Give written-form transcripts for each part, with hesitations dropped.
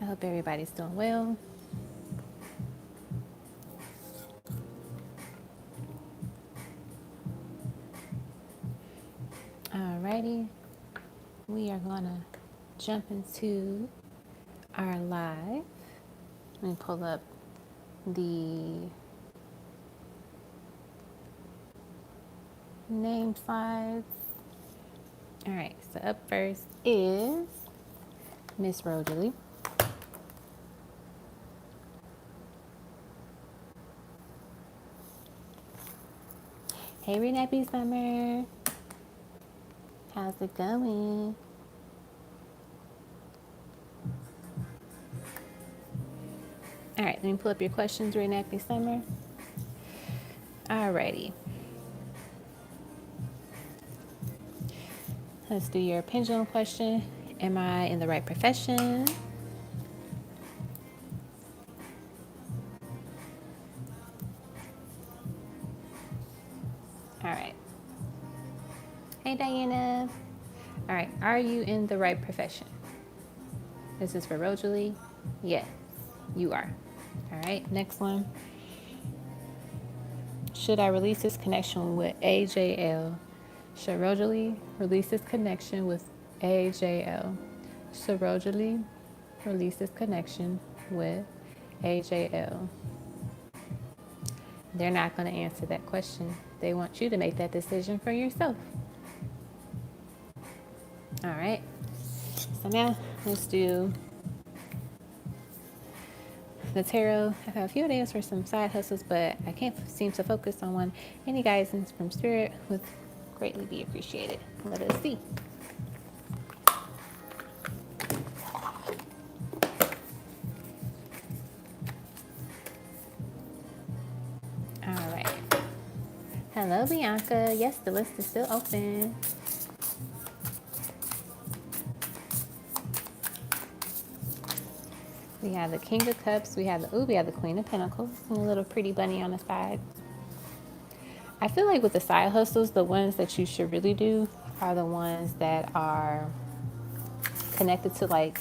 I hope everybody's doing well. Alrighty, we are gonna jump into our live. Let me pull up the name slides. All right, so up first is Miss Rosalie. Hey, Renappy Summer. How's it going? All right, let me pull up your questions, Renappy Summer. Alrighty. Let's do your pendulum question. Am I in the right profession? All right. Hey, Diana. All right, are you in the right profession? This is for Rosalie. Yes, you are. All right, next one. Should I release this connection with AJL? Should Rosalie release this connection with AJL? Should Rosalie release this connection with AJL? They're not going to answer that question. They want you to make that decision for yourself. All right. So now let's do the tarot. I have a few ideas for some side hustles, but I can't seem to focus on one. Any guidance from spirit would greatly be appreciated. Let us see. All right. Hello, Bianca. Yes, the list is still open. We have the King of Cups. We have the Queen of Pentacles and a little pretty bunny on the side. I feel like with the side hustles, the ones that you should really do are the ones that are connected to like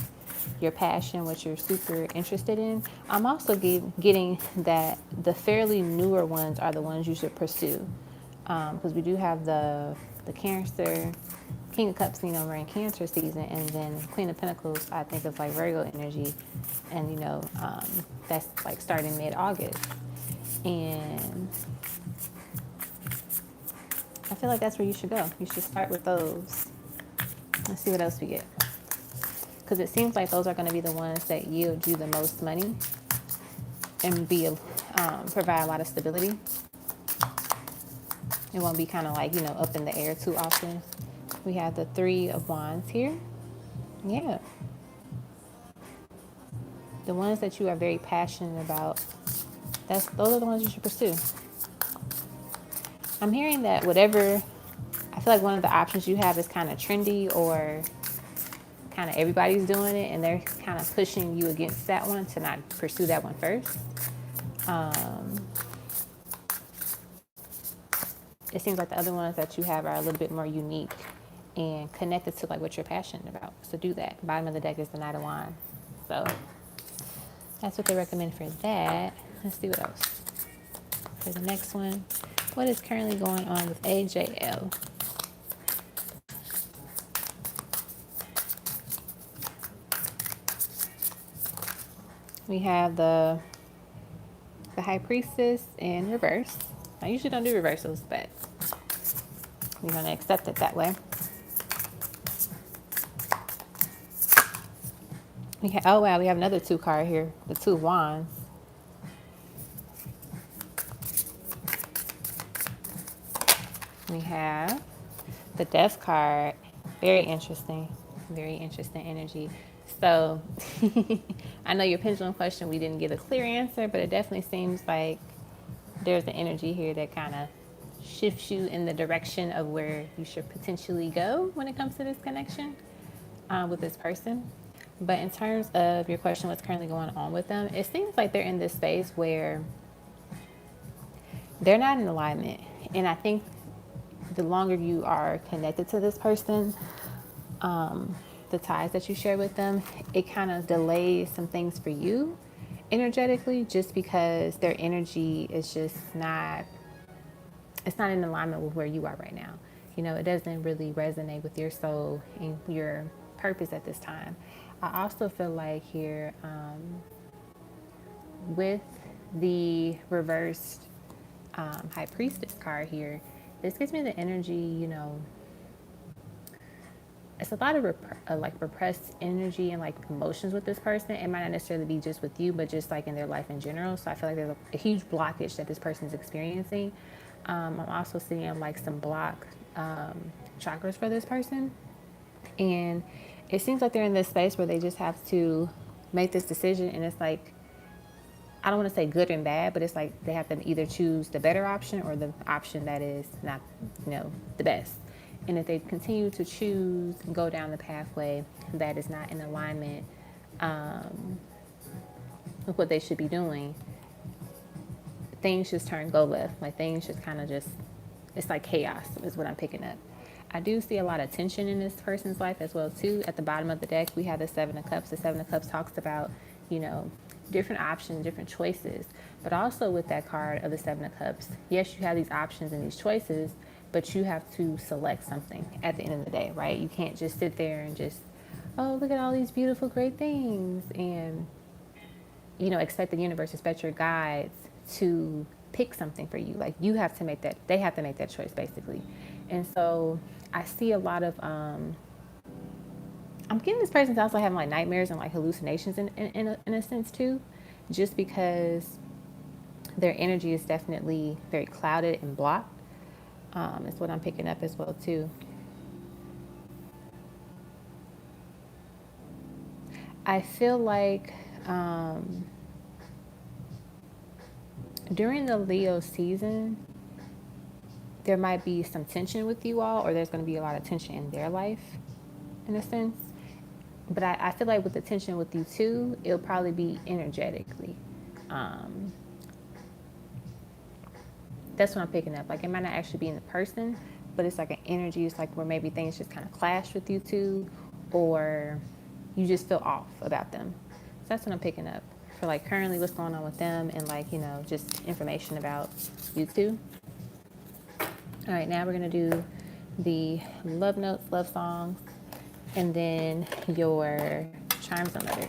your passion, what you're super interested in. I'm also getting that the fairly newer ones are the ones you should pursue, because we do have the Cancer, King of Cups, we're in Cancer season, and then Queen of Pentacles, I think is like Virgo energy, and that's like starting mid-August, and I feel like that's where you should go. You should start with those. Let's see what else we get. Because it seems like those are going to be the ones that yield you the most money and provide a lot of stability. It won't be kind of like, up in the air too often. We have the Three of Wands here. Yeah. The ones that you are very passionate about, those are the ones you should pursue. I'm hearing that whatever, I feel like one of the options you have is kind of trendy or kind of everybody's doing it, and they're kind of pushing you against that one to not pursue that one first. It seems like the other ones that you have are a little bit more unique and connected to like what you're passionate about. So do that. Bottom of the deck is the Knight of Wands. So that's what they recommend for that. Let's see what else. For the next one, what is currently going on with AJL? We have the High Priestess in reverse. I usually don't do reversals, but we're going to accept it that way. We have another 2 card here, the 2 of Wands. We have the Death card. Very interesting energy. So I know your pendulum question, we didn't get a clear answer, but it definitely seems like there's an energy here that kind of shifts you in the direction of where you should potentially go when it comes to this connection with this person. But in terms of your question, what's currently going on with them, it seems like they're in this space where they're not in alignment. And I think the longer you are connected to this person, the the ties that you share with them, it kind of delays some things for you energetically, just because their energy is just not, it's not in alignment with where you are right now. You know, it doesn't really resonate with your soul and your purpose at this time. I also feel like here, with the reversed High Priestess card here, this gives me the energy, you know, it's a lot of like repressed energy and like emotions with this person. It might not necessarily be just with you, but just like in their life in general. So I feel like there's a huge blockage that this person is experiencing. I'm also seeing like some block chakras for this person. And it seems like they're in this space where they just have to make this decision. And it's like, I don't want to say good and bad, but it's like they have to either choose the better option or the option that is not, you know, the best. And if they continue to choose and go down the pathway that is not in alignment with what they should be doing, things just go left. Like things just kind of just, it's like chaos is what I'm picking up. I do see a lot of tension in this person's life as well too. At the bottom of the deck, we have the Seven of Cups. The Seven of Cups talks about, you know, different options, different choices. But also with that card of the Seven of Cups, yes, you have these options and these choices, but you have to select something at the end of the day, right? You can't just sit there and just, oh, look at all these beautiful, great things, and, you know, expect the universe, expect your guides to pick something for you. Like you have to make that, they have to make that choice basically. And so I see a lot of, I'm getting this person's also having like nightmares and like hallucinations in a sense too, just because their energy is definitely very clouded and blocked. Is what I'm picking up as well too. I feel like during the Leo season, there might be some tension with you all, or there's going to be a lot of tension in their life, in a sense. But I feel like with the tension with you too, it'll probably be energetically. That's what I'm picking up. Like it might not actually be in the person, but it's like an energy. It's like where maybe things just kind of clash with you two, or you just feel off about them. So that's what I'm picking up for like currently what's going on with them, and like, you know, just information about you two. All right, now we're going to do the love notes, love songs, and then your charms and letters.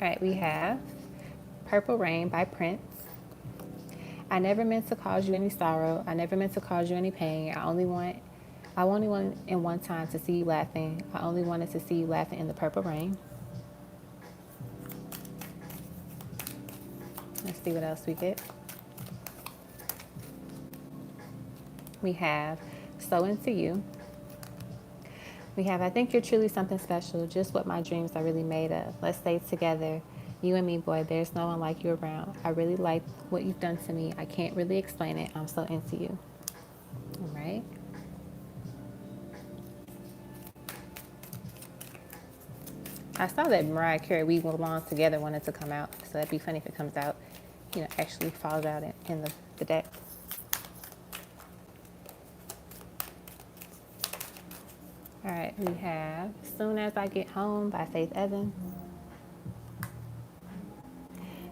All right, we have Purple Rain by Prince. I never meant to cause you any sorrow. I never meant to cause you any pain. I only wanted in one time to see you laughing. I only wanted to see you laughing in the purple rain. Let's see what else we get. We have So Into You. We have, I think you're truly something special, just what my dreams are really made of. Let's stay together. You and me, boy, there's no one like you around. I really like what you've done to me. I can't really explain it. I'm so into you. All right. I saw that Mariah Carey, We Belong Together, wanted to come out. So that'd be funny if it comes out, you know, actually falls out in the deck. All right, we have Soon As I Get Home by Faith Evans.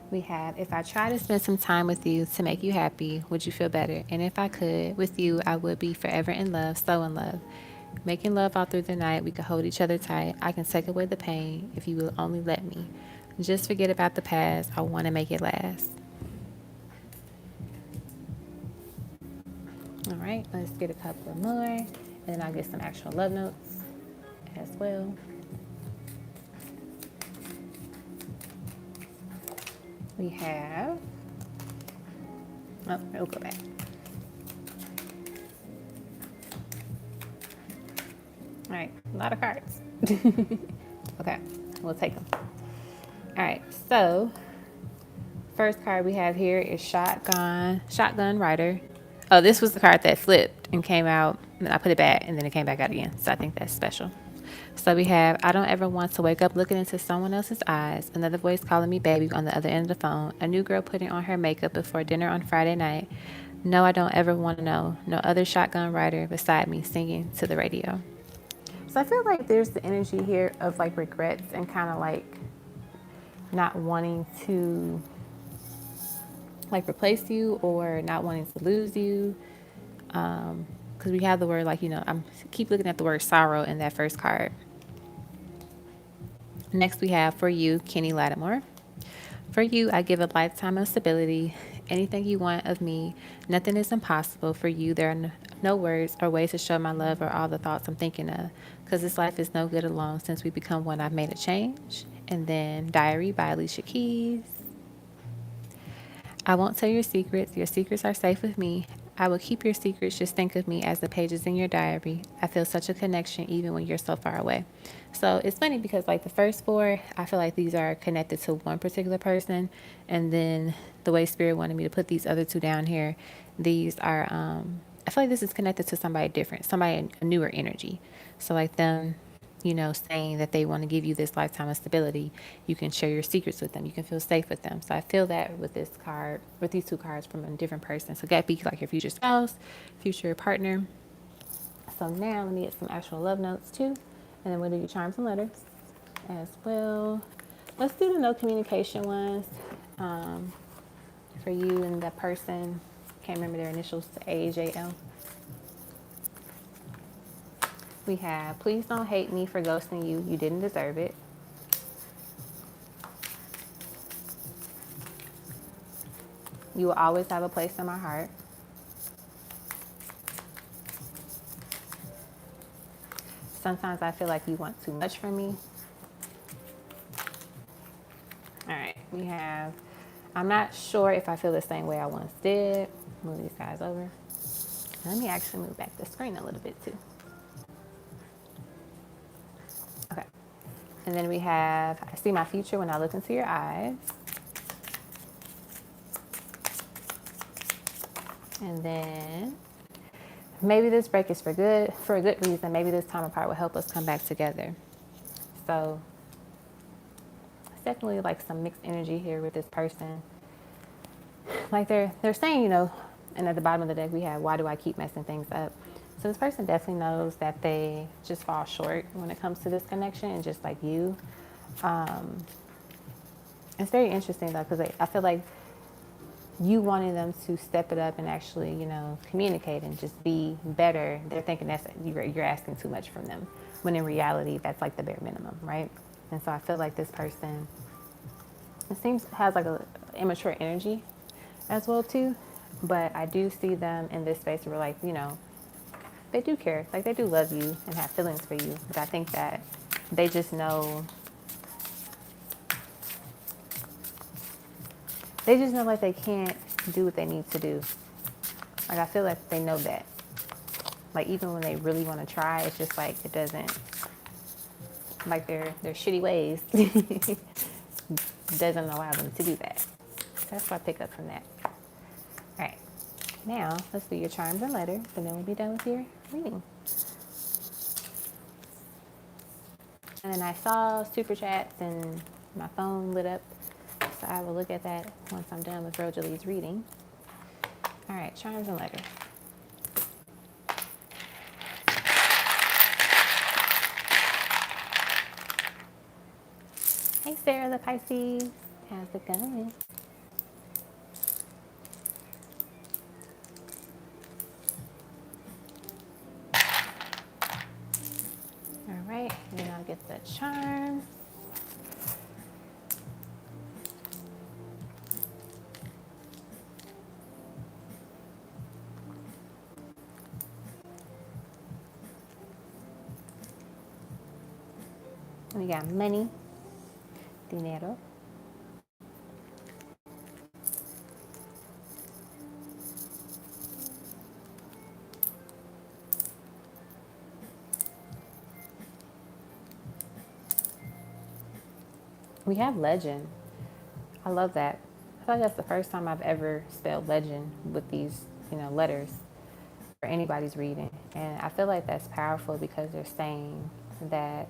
We have If I Try to Spend Some Time With You to Make You Happy, Would You Feel Better? And if I could, with you, I would be forever in love, so in love. Making love all through the night, we could hold each other tight. I can take away the pain if you will only let me. Just forget about the past, I want to make it last. All right, let's get a couple more, and then I'll get some actual love notes as well. We have, we'll go back. All right, a lot of cards. Okay, we'll take them. All right, so first card we have here is Shotgun Rider. Oh, this was the card that flipped and came out, and I put it back, and then it came back out again. So I think that's special. So we have, I don't ever want to wake up looking into someone else's eyes. Another voice calling me baby on the other end of the phone. A new girl putting on her makeup before dinner on Friday night. No, I don't ever want to know. No other shotgun rider beside me singing to the radio. So I feel like there's the energy here of like regrets and kind of like not wanting to like replace you or not wanting to lose you. Because we have the word like, I'm keep looking at the word sorrow in that first card. Next we have for you, Kenny Lattimore. For you, I give a lifetime of stability. Anything you want of me, nothing is impossible. For you, there are no words or ways to show my love or all the thoughts I'm thinking of. Because this life is no good alone. Since we become one, I've made a change. And then Diary by Alicia Keys. I won't tell your secrets. Your secrets are safe with me. I will keep your secrets. Just think of me as the pages in your diary. I feel such a connection even when you're so far away. So it's funny because like the first four, I feel like these are connected to one particular person. And then the way Spirit wanted me to put these other two down here, these are, I feel like this is connected to somebody different, somebody, a newer energy. So like them, saying that they want to give you this lifetime of stability. You can share your secrets with them. You can feel safe with them. So I feel that with this card, with these two cards from a different person. So that be like your future spouse, future partner. So now let me get some actual love notes too. And then we'll do your charms and letters as well. Let's do the no communication ones. For you and that person. Can't remember their initials, AJL. We have, please don't hate me for ghosting you. You didn't deserve it. You will always have a place in my heart. Sometimes I feel like you want too much from me. All right, we have, I'm not sure if I feel the same way I once did. Move these guys over. Let me actually move back the screen a little bit too. Okay. And then we have, I see my future when I look into your eyes. And then maybe this break is for good, for a good reason. Maybe this time apart will help us come back together. So it's definitely like some mixed energy here with this person. Like they're saying, and at the bottom of the deck we have, why do I keep messing things up? So this person definitely knows that they just fall short when it comes to this connection, and just like you. It's very interesting though, because I feel like you wanting them to step it up and actually, communicate and just be better. They're thinking that's you're asking too much from them, when in reality that's like the bare minimum, right? And so I feel like this person, it seems, has like a immature energy as well too. But I do see them in this space where like, they do care, like they do love you and have feelings for you. But I think that they just know, like they can't do what they need to do. Like I feel like they know that. Like even when they really want to try, it's just like it doesn't, like their shitty ways doesn't allow them to do that. That's what I pick up from that. All right, now let's do your charms and letters, and then we'll be done with your reading. And then I saw super chats and my phone lit up, so I will look at that once I'm done with Rojalie's reading. All right, charms and letters. Hey, Sarah the Pisces. How's it going? All right, and then I'll get the charms. We got money, dinero. We have legend. I love that. I feel like that's the first time I've ever spelled legend with these, letters for anybody's reading. And I feel like that's powerful because they're saying that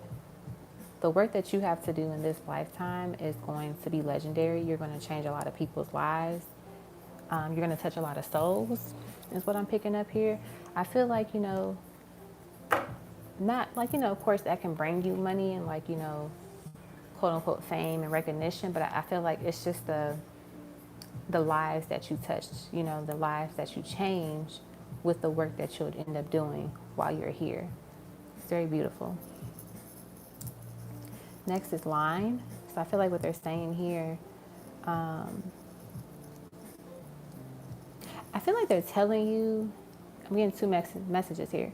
the work that you have to do in this lifetime is going to be legendary. You're going to change a lot of people's lives. You're going to touch a lot of souls, is what I'm picking up here. I feel like, you know, not like, you know, of course that can bring you money and like, you know, quote unquote fame and recognition, but I feel like it's just the lives that you touched, you know, the lives that you change with the work that you'll end up doing while you're here. It's very beautiful. Next is line. So I feel like what they're saying here, I feel like they're telling you, I'm getting two messages here.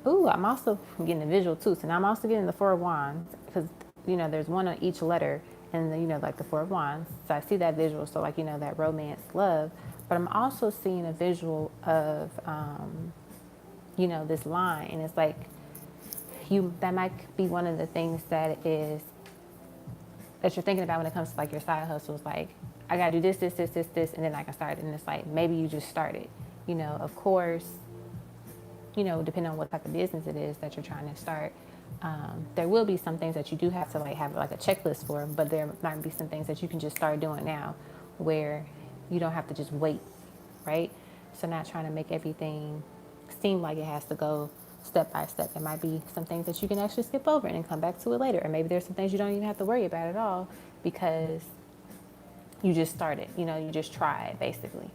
Ooh, I'm also getting a visual too. So now I'm also getting the Four of Wands because, you know, there's one on each letter and, you know, like the Four of Wands. So I see that visual. So like, you know, that romance, love. But I'm also seeing a visual of, you know, this line. And it's like, that might be one of the things that you're thinking about when it comes to like your side hustles. Like, I got to do this, and then I can start it. And it's like, maybe you just started, you know, of course, you know, depending on what type of business it is that you're trying to start, there will be some things that you do have to like have like a checklist for, but there might be some things that you can just start doing now where you don't have to just wait, right? So not trying to make everything seem like it has to go step by step. There might be some things that you can actually skip over and then come back to it later. Or maybe there's some things you don't even have to worry about at all because you just started, you know, you just tried, basically.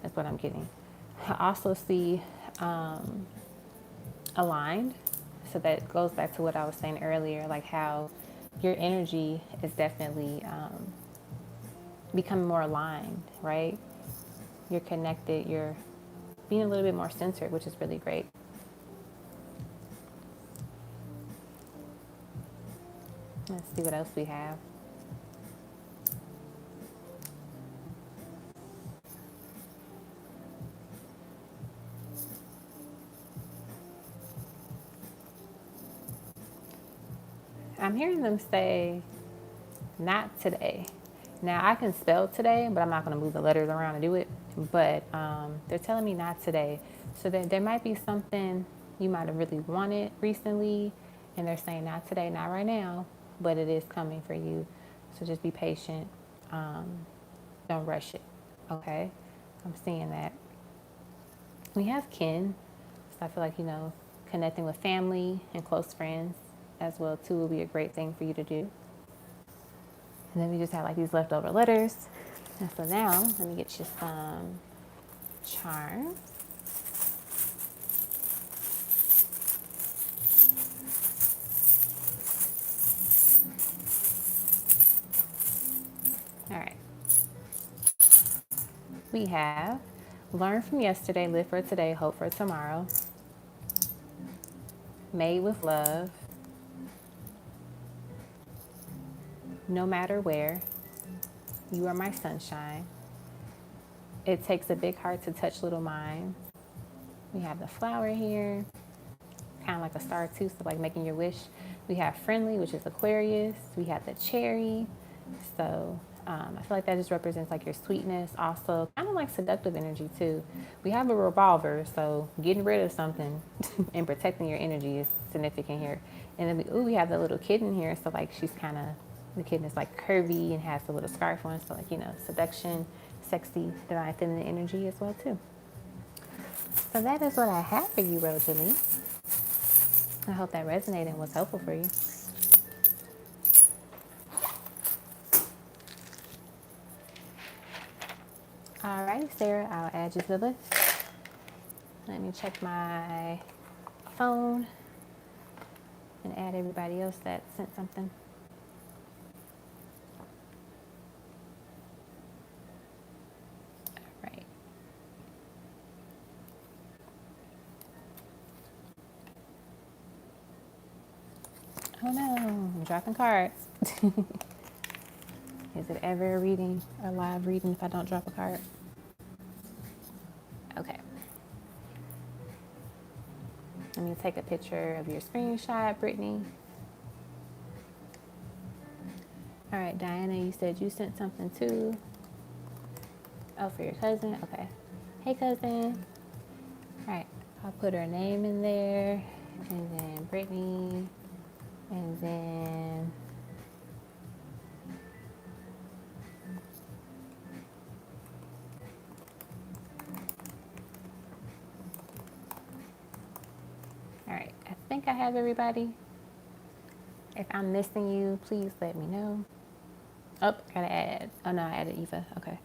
That's what I'm getting. I also see aligned. So that goes back to what I was saying earlier, like how your energy is definitely becoming more aligned, right? You're connected, you're being a little bit more centered, which is really great. Let's see what else we have. I'm hearing them say, not today. Now, I can spell today, but I'm not going to move the letters around and do it. But they're telling me not today. So there might be something you might have really wanted recently, and they're saying not today, not right now, but it is coming for you. So just be patient. Don't rush it, okay? I'm seeing that. We have kin, so I feel like, you know, connecting with family and close friends as well, too, will be a great thing for you to do. And then we just have like these leftover letters. And so now, let me get you some charms. All right. We have learn from yesterday, live for today, hope for tomorrow. Made with love. No matter where. You are my sunshine. It takes a big heart to touch little minds. We have the flower here. Kind of like a star too, so like making your wish. We have friendly, which is Aquarius. We have the cherry. So I feel like that just represents like your sweetness. Also kind of like seductive energy too. We have a revolver, so getting rid of something and protecting your energy is significant here. And then we have the little kitten here. So like she's kind of, the kitten is like curvy and has a little scarf on. So like, you know, seduction, sexy, divine feminine energy as well too. So that is what I have for you, Rosalie. I hope that resonated and was helpful for you. All right, Sarah, I'll add you to the list. Let me check my phone and add everybody else that sent something. All right. Oh no, I'm dropping cards. Is it ever a reading, a live reading, if I don't drop a card? Okay. Let me take a picture of your screenshot, Brittany. All right, Diana, you said you sent something too. Oh, for your cousin? Okay. Hey, cousin. All right, I'll put her name in there. And then Brittany. And then all right, I think I have everybody. If I'm missing you, please let me know. Oh, I gotta add. Oh no, I added Eva. Okay.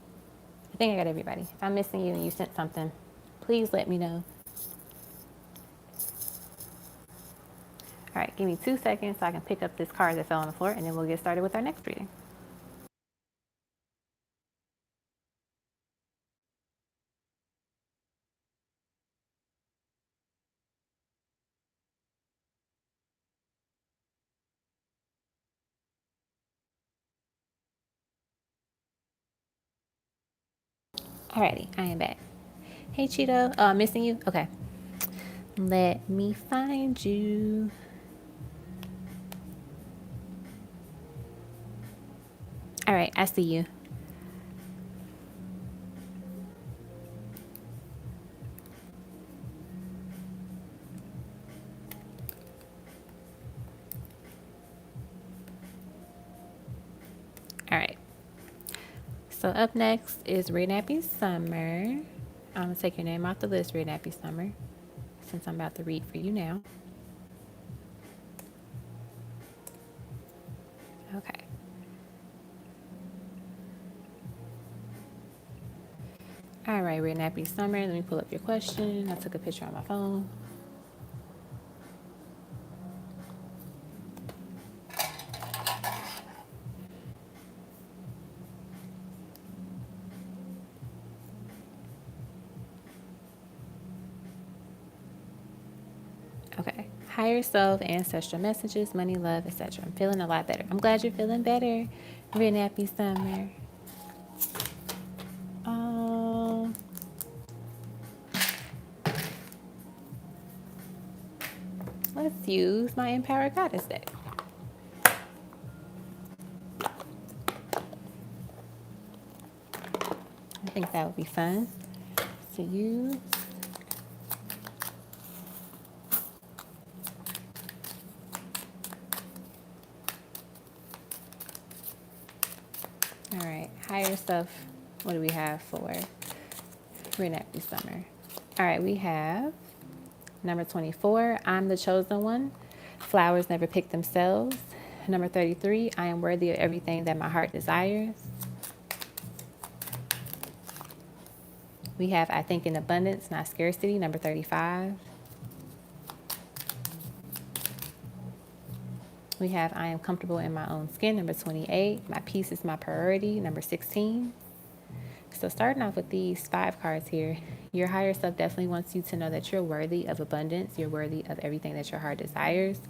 I think I got everybody. If I'm missing you and you sent something, please let me know. All right, give me 2 seconds so I can pick up this card that fell on the floor, and then we'll get started with our next reading. Alrighty, I am back. Hey Cheeto, missing you? Okay. Let me find you. All right, I see you. All right. So up next is Red Nappy Summer. I'm gonna take your name off the list, Red Nappy Summer, since I'm about to read for you now. Okay. All right, Red Nappy Summer. Let me pull up your question. I took a picture on my phone. Okay. Higher self, ancestral messages, money, love, etc. I'm feeling a lot better. I'm glad you're feeling better, Red Nappy Summer. Um, let's use my Empower Goddess deck. I think that would be fun to use. All right, higher self. What do we have for Red Nappy Summer? All right, we have number 24, I'm the chosen one. Flowers never pick themselves. Number 33, I am worthy of everything that my heart desires. We have I think in abundance, not scarcity, number 35. We have I am comfortable in my own skin, number 28. My peace is my priority, number 16. So starting off with these 5 cards here, your higher self definitely wants you to know that you're worthy of abundance. You're worthy of everything that your heart desires.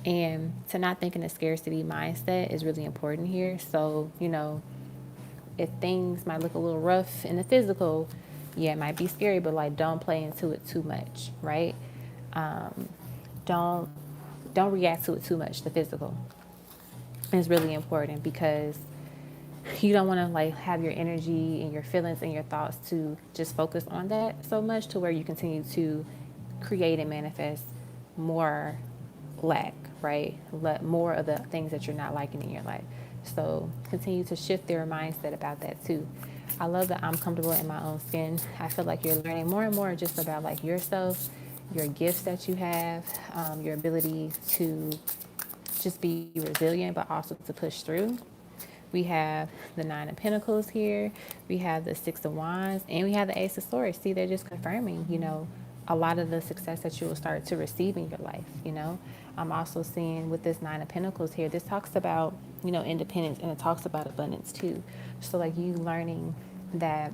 And to not think in a scarcity mindset is really important here. So, if things might look a little rough in the physical, yeah, it might be scary, but like don't play into it too much, right? Don't don't react to it too much, the physical. Is really important because you don't want to like have your energy and your feelings and your thoughts to just focus on that so much to where you continue to create and manifest more lack, right? Let more of the things that you're not liking in your life. So continue to shift their mindset about that too. I love that I'm comfortable in my own skin. I feel like you're learning more and more just about like yourself, your gifts that you have, your ability to just be resilient, but also to push through. We have the Nine of Pentacles here. We have the Six of Wands, and we have the Ace of Swords. See, they're just confirming, a lot of the success that you will start to receive in your life. I'm also seeing with this Nine of Pentacles here, this talks about, independence, and it talks about abundance too. So like you learning that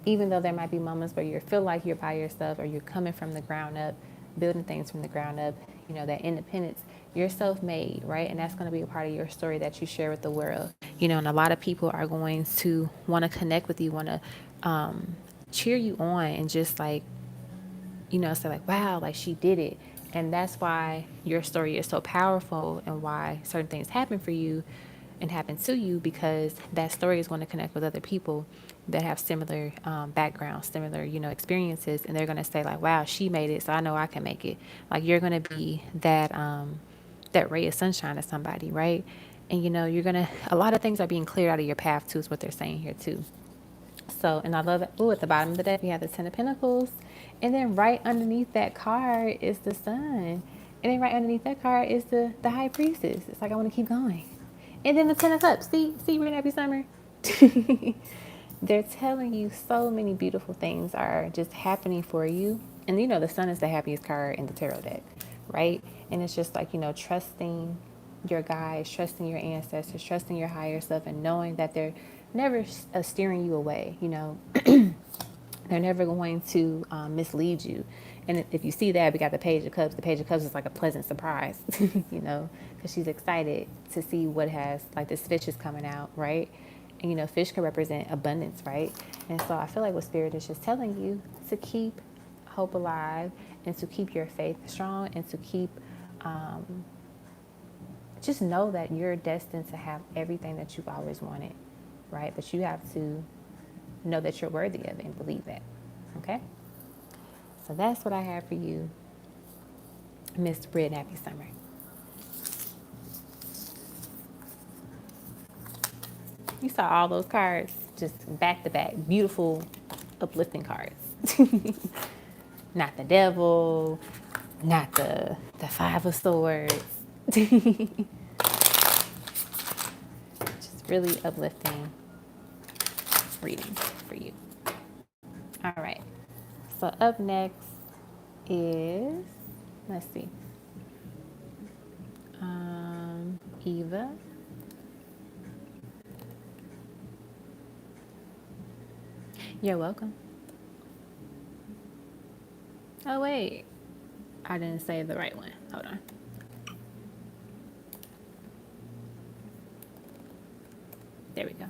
even though there might be moments where you feel like you're by yourself or you're coming from the ground up, building things from the ground up, that independence, you're self-made, right? And that's going to be a part of your story that you share with the world. And a lot of people are going to want to connect with you, want to cheer you on and just like, say like, wow, like she did it. And that's why your story is so powerful and why certain things happen for you and happen to you, because that story is going to connect with other people that have similar backgrounds, similar, experiences. And they're going to say like, wow, she made it, so I know I can make it. Like you're going to be that that ray of sunshine to somebody, right? And you know, a lot of things are being cleared out of your path too, is what they're saying here too. So, and I love it. Oh, at the bottom of the deck, we have the Ten of Pentacles. And then right underneath that card is the Sun. And then right underneath that card is the High Priestess. It's like, I want to keep going. And then the Ten of Cups. See, Read Happy Summer. They're telling you so many beautiful things are just happening for you. And you know, the Sun is the happiest card in the tarot deck, right? And it's just like, you know, trusting your guides, trusting your ancestors, trusting your higher self, and knowing that they're never steering you away. You know, they're never going to mislead you. And if you see that, we got the Page of Cups. The Page of Cups is like a pleasant surprise, you know, because she's excited to see what has, like, this fish is coming out, right? And, you know, fish can represent abundance, right? And so I feel like what Spirit is just telling you to keep hope alive, and to keep your faith strong, and to keep, just know that you're destined to have everything that you've always wanted, right? But you have to know that you're worthy of it and believe that, okay? So that's what I have for you, Miss Read Happy Summer. You saw all those cards just back to back, beautiful, uplifting cards. Not the devil, not the Five of Swords. Just really uplifting reading for you. All right. So up next is, let's see, Eva. You're welcome. Oh, wait. I didn't say the right one. Hold on. There we go.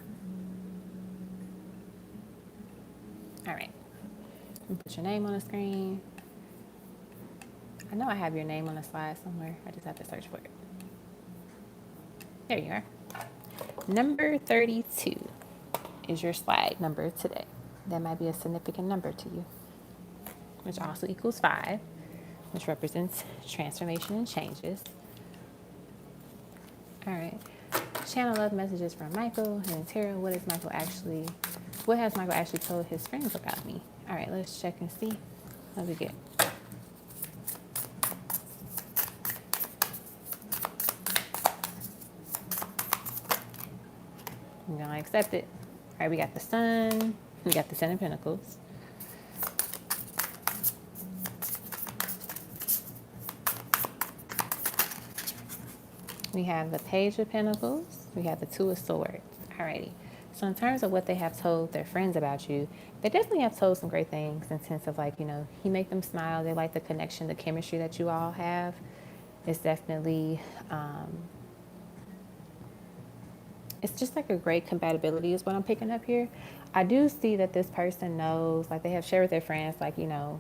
All right. Put your name on the screen. I know I have your name on the slide somewhere. I just have to search for it. There you are. Number 32 is your slide number today. That might be a significant number to you, which also equals 5, which represents transformation and changes. All right. Channel love messages from Michael and Tara. What has Michael actually told his friends about me? All right, let's check and see what we get. I'm gonna accept it. All right, we got the Sun. We got the Ten of Pentacles. We have the Page of Pentacles. We have the Two of Swords. Alrighty. So in terms of what they have told their friends about you, they definitely have told some great things in sense of, like, you know, you make them smile. They like the connection, the chemistry that you all have. It's definitely, it's just like a great compatibility is what I'm picking up here. I do see that this person knows, like, they have shared with their friends, like, you know,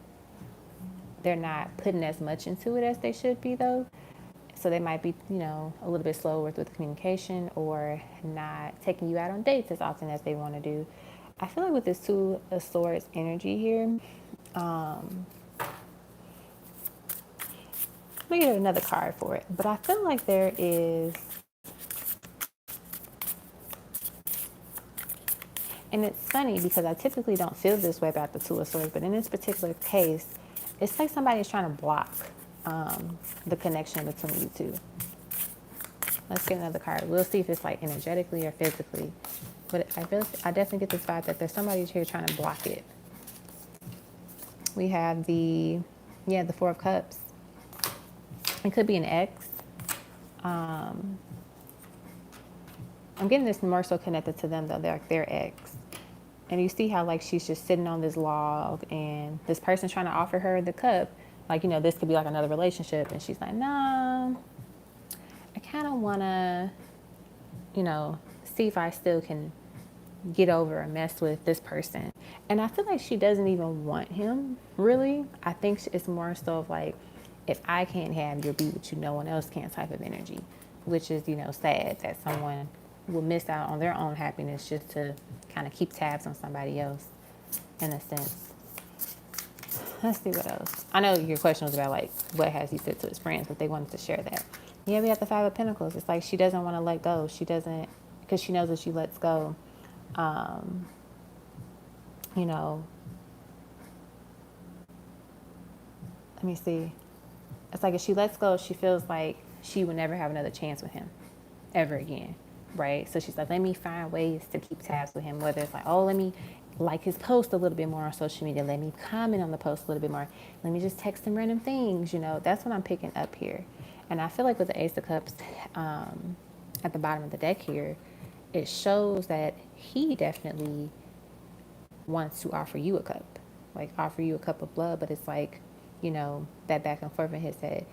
they're not putting as much into it as they should be, though. So they might be, you know, a little bit slower with communication, or not taking you out on dates as often as they want to do. I feel like with this Two of Swords energy here, let me get another card for it. But I feel like there is, and it's funny because I typically don't feel this way about the Two of Swords, but in this particular case, it's like somebody's trying to block the connection between you two. Let's get another card. We'll see if it's like energetically or physically. But I definitely get this vibe that there's somebody here trying to block it. We have the Four of Cups. It could be an ex. I'm getting this more so connected to them, though. They're like their ex. And you see how, like, she's just sitting on this log, and this person's trying to offer her the cup. Like, you know, this could be like another relationship. And she's like, nah, I kind of want to, you know, see if I still can get over or mess with this person. And I feel like she doesn't even want him, really. I think it's more so of like, if I can't have you, be with you, no one else can type of energy, which is, you know, sad that someone will miss out on their own happiness just to kind of keep tabs on somebody else, in a sense. Let's see what else. I know your question was about, like, what has he said to his friends, but they wanted to share that. Yeah, we have the Five of Pentacles. It's like she doesn't want to let go. She doesn't, because she knows if she lets go, um, you know, let me see. It's like if she lets go, she feels like she would never have another chance with him ever again, right? So she's like, let me find ways to keep tabs with him, whether it's like, oh, let me like his post a little bit more on social media, let me comment on the post a little bit more, let me just text him random things, you know. That's what I'm picking up here. And I feel like with the Ace of Cups at the bottom of the deck here, it shows that he definitely wants to offer you a cup, like offer you a cup of blood, but it's like, you know, that back and forth in his head.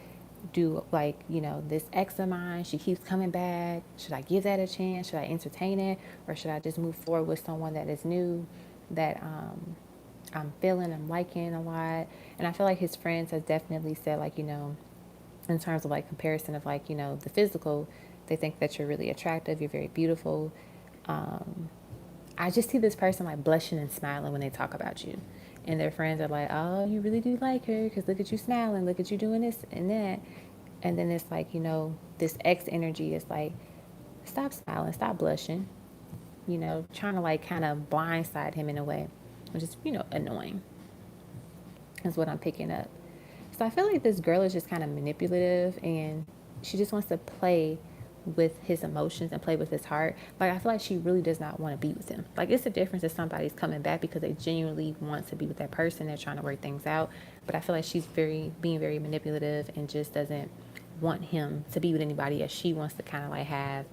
Do, like, you know, this ex of mine, she keeps coming back. Should I give that a chance? Should I entertain it? Or should I just move forward with someone that is new, that I'm feeling, I'm liking a lot? And I feel like his friends has definitely said, like, you know, in terms of like comparison of like, you know, the physical, they think that you're really attractive, you're very beautiful. I just see this person like blushing and smiling when they talk about you. And their friends are like, oh, you really do like her because look at you smiling, look at you doing this and that. And then it's like, you know, this ex energy is like, stop smiling, stop blushing, you know, trying to like kind of blindside him in a way, which is, you know, annoying, is what I'm picking up. So I feel like this girl is just kind of manipulative and she just wants to play with his emotions and play with his heart. Like, I feel like she really does not want to be with him. Like, it's a difference if somebody's coming back because they genuinely want to be with that person. They're trying to work things out. But I feel like she's being very manipulative and just doesn't want him to be with anybody, as she wants to kind of like have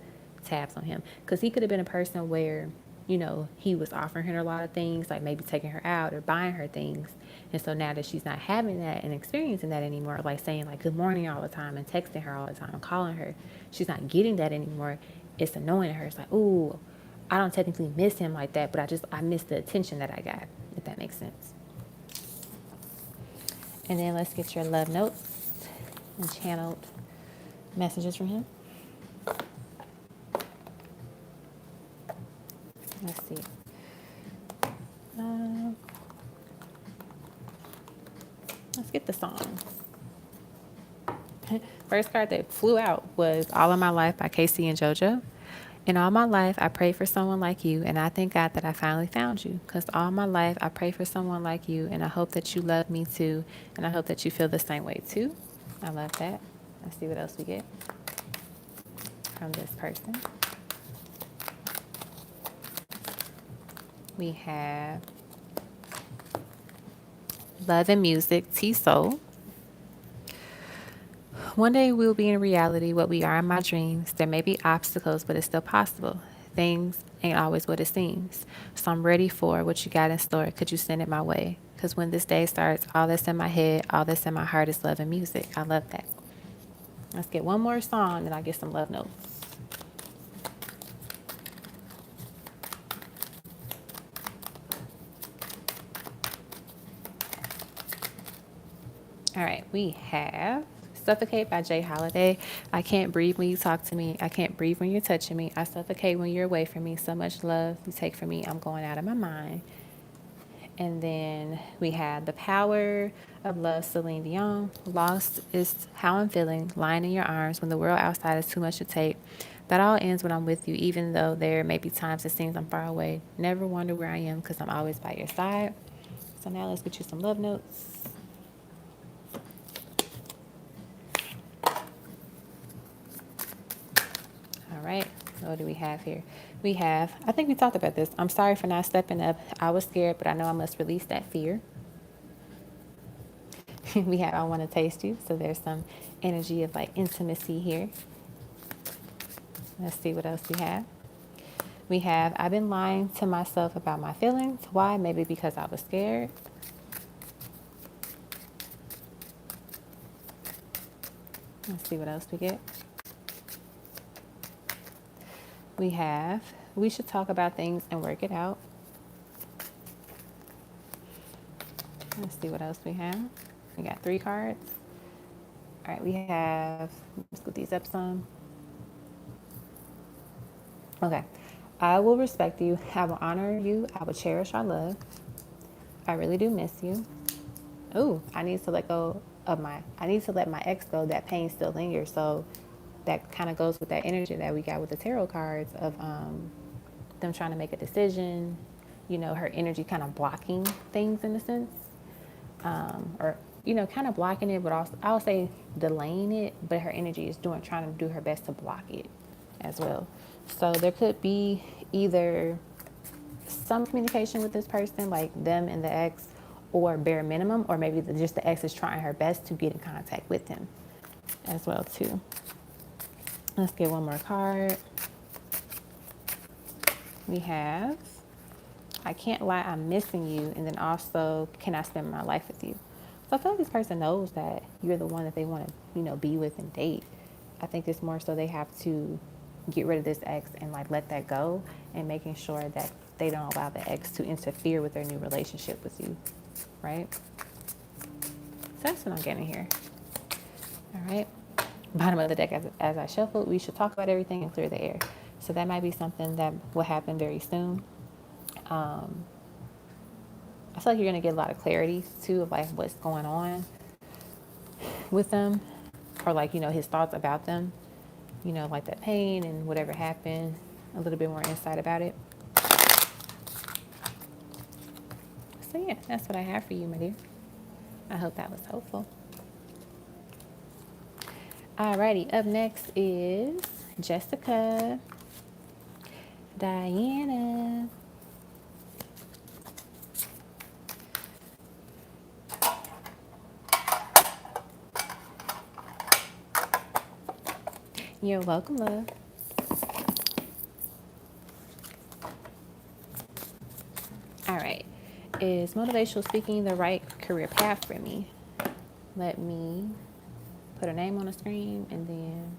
tabs on him. Because he could have been a person where, you know, he was offering her a lot of things, like maybe taking her out or buying her things. And so now that she's not having that and experiencing that anymore, like saying like good morning all the time and texting her all the time and calling her, she's not getting that anymore. It's annoying to her. It's like, ooh, I don't technically miss him like that, but I miss the attention that I got, if that makes sense. And then let's get your love notes and channeled messages from him. Let's see. Let's get the song. First card that flew out was All of My Life by Casey and JoJo. In all my life, I prayed for someone like you, and I thank God that I finally found you. Because all my life, I prayed for someone like you, and I hope that you love me too, and I hope that you feel the same way too. I love that. Let's see what else we get from this person. We have Love and Music, T-Soul. One day we'll be in reality what we are in my dreams. There may be obstacles, but it's still possible. Things ain't always what it seems. So I'm ready for what you got in store. Could you send it my way? Because when this day starts, all that's in my head, all that's in my heart is love and music. I love that. Let's get one more song and I'll get some love notes. All right, we have Suffocate by Jay Holiday. I can't breathe when you talk to me. I can't breathe when you're touching me. I suffocate when you're away from me. So much love you take from me. I'm going out of my mind. And then we have The Power of Love, Celine Dion. Lost is how I'm feeling, lying in your arms when the world outside is too much to take. That all ends when I'm with you, even though there may be times it seems I'm far away. Never wonder where I am because I'm always by your side. So now let's get you some love notes. All right, what do we have here? We have, I think we talked about this. I'm sorry for not stepping up. I was scared, but I know I must release that fear. We have I Want to Taste You. So there's some energy of like intimacy here. Let's see what else we have. We have I've been lying to myself about my feelings. Why? Maybe because I was scared. Let's see what else we get. We have we should talk about things and work it out. Let's see what else we have. We got 3 cards. All right, we have, let's put these up some. Okay. I will respect you. I will honor you. I will cherish our love. I really do miss you. Ooh, I need to let my ex go. That pain still lingers. So that kind of goes with that energy that we got with the tarot cards of them trying to make a decision, you know, her energy kind of blocking things in a sense, or, you know, kind of blocking it, but also I would say delaying it, but her energy is trying to do her best to block it as well. So there could be either some communication with this person, like them and the ex, or bare minimum, or maybe just the ex is trying her best to get in contact with him as well too. Let's get one more card. We have, I can't lie, I'm missing you, and then also, can I spend my life with you? So I feel like this person knows that you're the one that they want to, you know, be with and date. I think it's more so they have to get rid of this ex and like let that go, and making sure that they don't allow the ex to interfere with their new relationship with you, right? So that's what I'm getting here. All right. Bottom of the deck, as I shuffle, we should talk about everything and clear the air. So that might be something that will happen very soon. I feel like you're going to get a lot of clarity too of like what's going on with them, or like, you know, his thoughts about them, you know, like that pain and whatever happened, a little bit more insight about it. So yeah, that's what I have for you, my dear. I hope that was helpful. Alrighty, up next is Jessica, Diana, you're welcome, love. All right, is motivational speaking the right career path for me? Let me put a name on the screen and then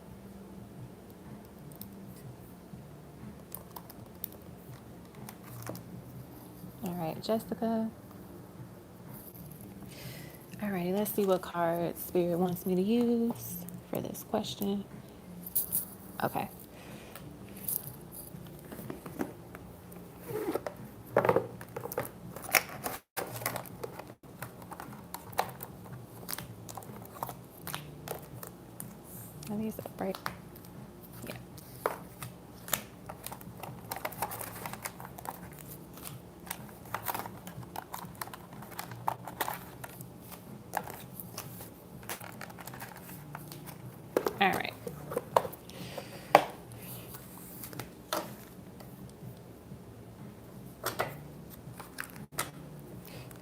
all right, Jessica. All righty, let's see what card Spirit wants me to use for this question. Okay. I think it's up, right? Yeah. All right.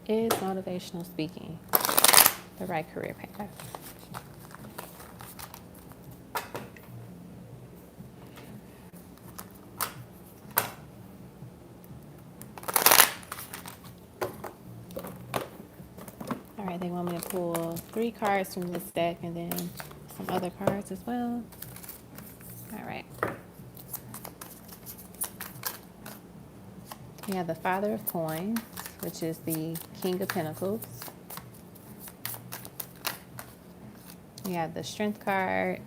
Is motivational speaking the right career path? All right, they want me to pull 3 cards from this deck and then some other cards as well. All right. We have the Father of Coins, which is the King of Pentacles. We have the Strength card.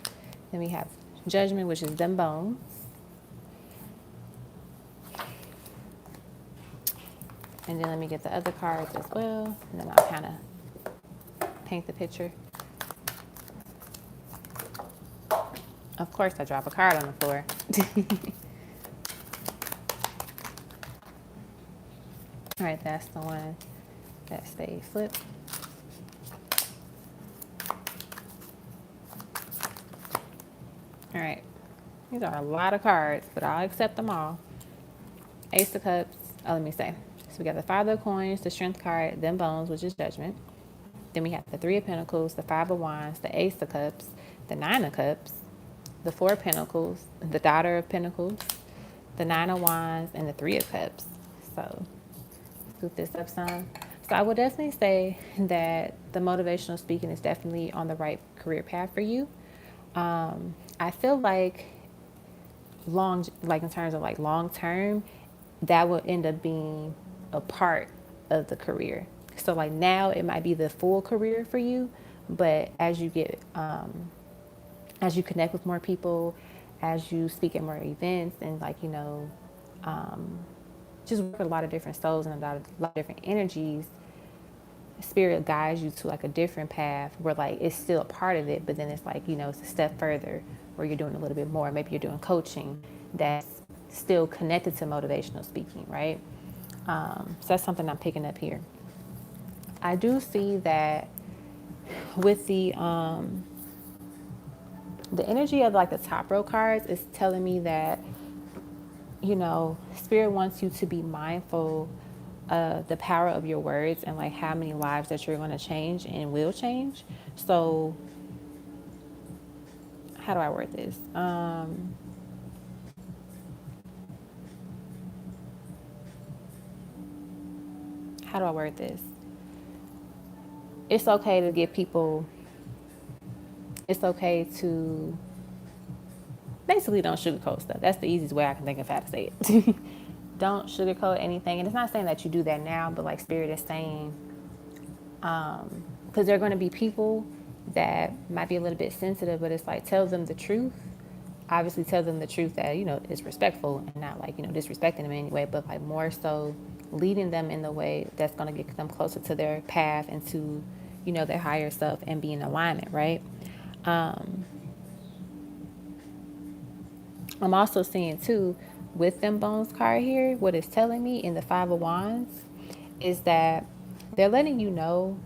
Then we have Judgment, which is them bones. And then let me get the other cards as well, and then I'll kind of paint the picture. Of course, I drop a card on the floor. All right, that's the one that stayed flipped. All right, these are a lot of cards, but I'll accept them all. Ace of Cups. Oh, let me say. So we got the Father of Coins, the Strength card, them bones, which is Judgment. Then we have the 3 of Pentacles, the 5 of Wands, the Ace of Cups, the 9 of Cups, the 4 of Pentacles, the Daughter of Pentacles, the 9 of Wands, and the 3 of Cups. So scoop this up some. So I would definitely say that the motivational speaking is definitely on the right career path for you. I feel like in terms of like long term, that will end up being a part of the career. So like now it might be the full career for you, but as you get, as you connect with more people, as you speak at more events and like, you know, just work with a lot of different souls and a lot of different energies, spirit guides you to like a different path where like it's still a part of it, but then it's like, it's a step further where you're doing a little bit more. Maybe you're doing coaching that's still connected to motivational speaking, right? So that's something I'm picking up here. I do see that with the energy of like the top row cards is telling me that, spirit wants you to be mindful of the power of your words and like how many lives that you're going to change and will change. So how do I word this? How do I word this? It's okay to give people, it's okay to basically don't sugarcoat stuff. That's the easiest way I can think of how to say it. Don't sugarcoat anything. And it's not saying that you do that now, but like spirit is saying, because there are going to be people that might be a little bit sensitive, but it's like tell them the truth. Obviously tell them the truth that, is respectful and not like, disrespecting them in any way, but like more so leading them in the way that's going to get them closer to their path and to, their higher self and be in alignment, right? I'm also seeing too, with them bones card here, what it's telling me in the Five of Wands is that they're letting you know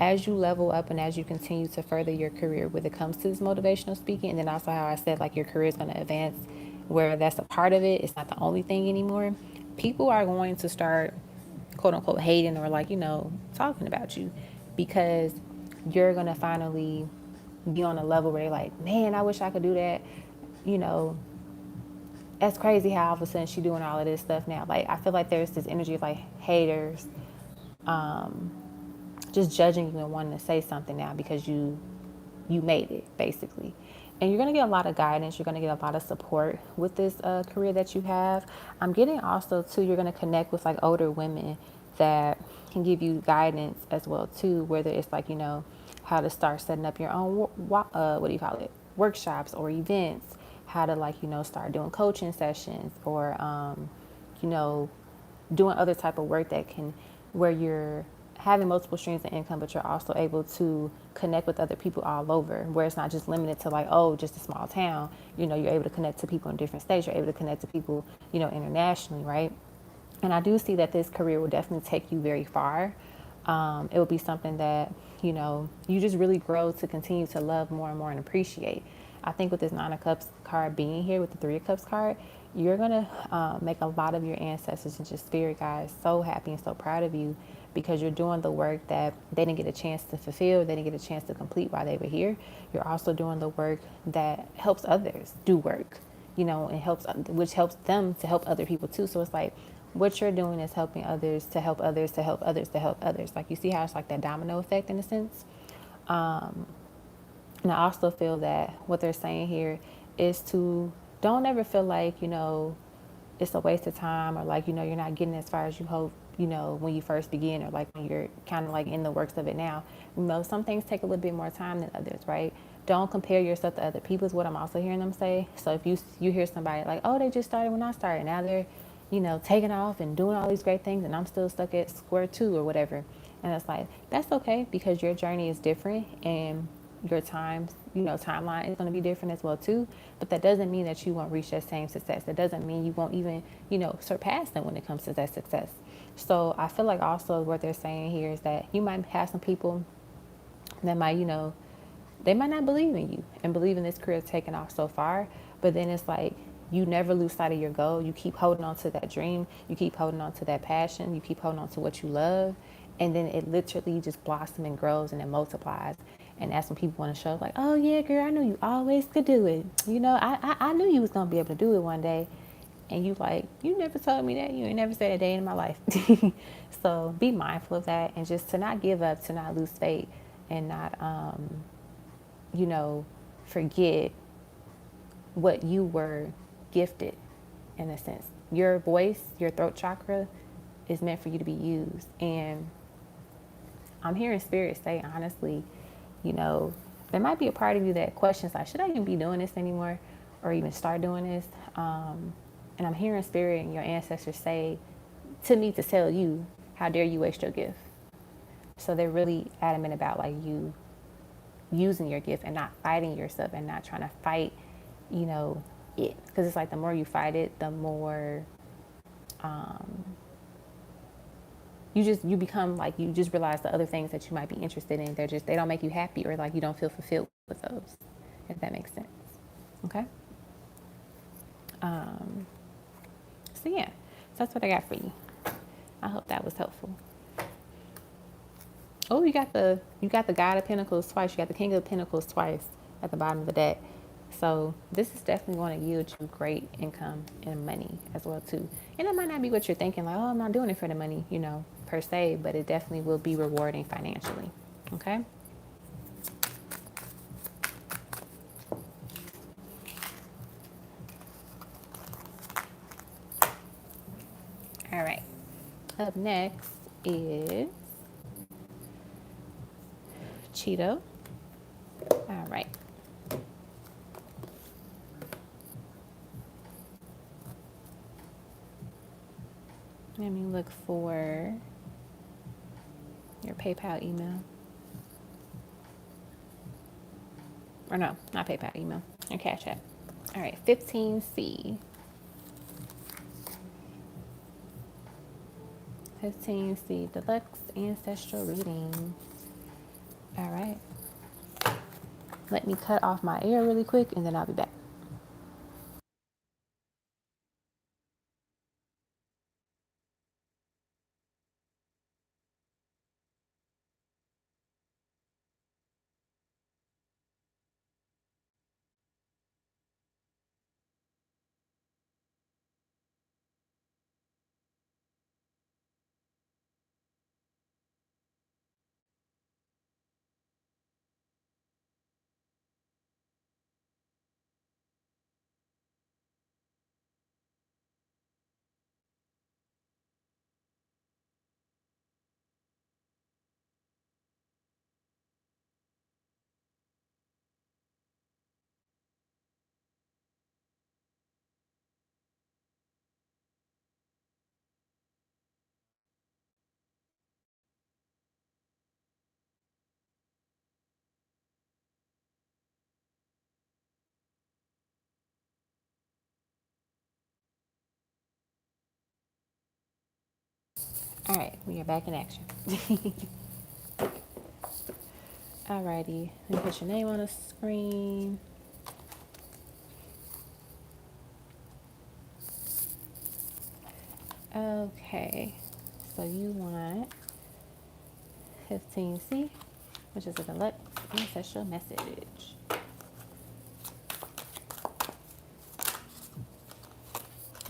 as you level up and as you continue to further your career when it comes to this motivational speaking, and then also how I said like your career is going to advance where that's a part of it, it's not the only thing anymore. People are going to start quote unquote hating or like, talking about you because you're going to finally be on a level where you're like, man, I wish I could do that. You know, that's crazy how all of a sudden she's doing all of this stuff now. Like, I feel like there's this energy of like haters, just judging you and wanting to say something now because you made it basically. And you're going to get a lot of guidance. You're going to get a lot of support with this career that you have. I'm getting also too, you're going to connect with like older women that can give you guidance as well too, whether it's like, how to start setting up your own, what do you call it? Workshops or events, how to like, start doing coaching sessions or, you know, doing other type of work that can, where you're having multiple streams of income, but you're also able to connect with other people all over, where it's not just limited to like, oh, just a small town. You're able to connect to people in different states. You're able to connect to people, internationally, right? And I do see that this career will definitely take you very far. It will be something that, you just really grow to continue to love more and more and appreciate. I think with this Nine of Cups card being here with the Three of Cups card, you're going to make a lot of your ancestors and just spirit guides so happy and so proud of you because you're doing the work that they didn't get a chance to fulfill, they didn't get a chance to complete while they were here. You're also doing the work that helps others do work, and helps, which helps them to help other people too. So it's like, what you're doing is helping others to help others to help others to help others. Like you see how it's like that domino effect in a sense. And I also feel that what they're saying here is to don't ever feel like, it's a waste of time or like, you're not getting as far as you hope, when you first begin or like when you're kind of like in the works of it now. Some things take a little bit more time than others, right? Don't compare yourself to other people is what I'm also hearing them say. So if you hear somebody like, oh, they just started when I started. Now they're, taking off and doing all these great things and I'm still stuck at square two or whatever. And it's like, that's okay because your journey is different and your timeline is going to be different as well too. But that doesn't mean that you won't reach that same success. That doesn't mean you won't even, surpass them when it comes to that success. So I feel like also what they're saying here is that you might have some people that might, they might not believe in you and believe in this career taking off so far. But then it's like, you never lose sight of your goal. You keep holding on to that dream. You keep holding on to that passion. You keep holding on to what you love. And then it literally just blossoms and grows and it multiplies. And that's when people want to show like, oh yeah, girl, I knew you always could do it. I knew you was going to be able to do it one day. And you like, you never told me that. You ain't never said a day in my life. So be mindful of that and just to not give up, to not lose faith and not, forget what you were gifted in a sense. Your voice, your throat chakra is meant for you to be used. And I'm hearing spirit say, honestly, there might be a part of you that questions like, should I even be doing this anymore or even start doing this? And I'm hearing spirit and your ancestors say to me to tell you, how dare you waste your gift? So they're really adamant about like you using your gift and not fighting yourself and not trying to fight, you know, it. Because it's like the more you fight it, the more you become like, you just realize the other things that you might be interested in, they don't make you happy, or like you don't feel fulfilled with those, if that makes sense. Okay. So yeah, so that's what I got for you. I hope that was helpful. Oh, you got the God of Pentacles twice. You got the King of Pentacles twice at the bottom of the deck. So this is definitely going to yield you great income and money as well too. And it might not be what you're thinking, like, oh, I'm not doing it for the money, per se, but it definitely will be rewarding financially. Okay. All right. Up next is Cheeto. All right. Let me look for your PayPal email. Or no, not PayPal email. Your Cash App. All right. 15C. 15C Deluxe Ancestral Reading. All right. Let me cut off my air really quick and then I'll be back. All right, we are back in action. Alrighty, let me put your name on the screen. Okay, so you want 15C, which is a deluxe ancestral message.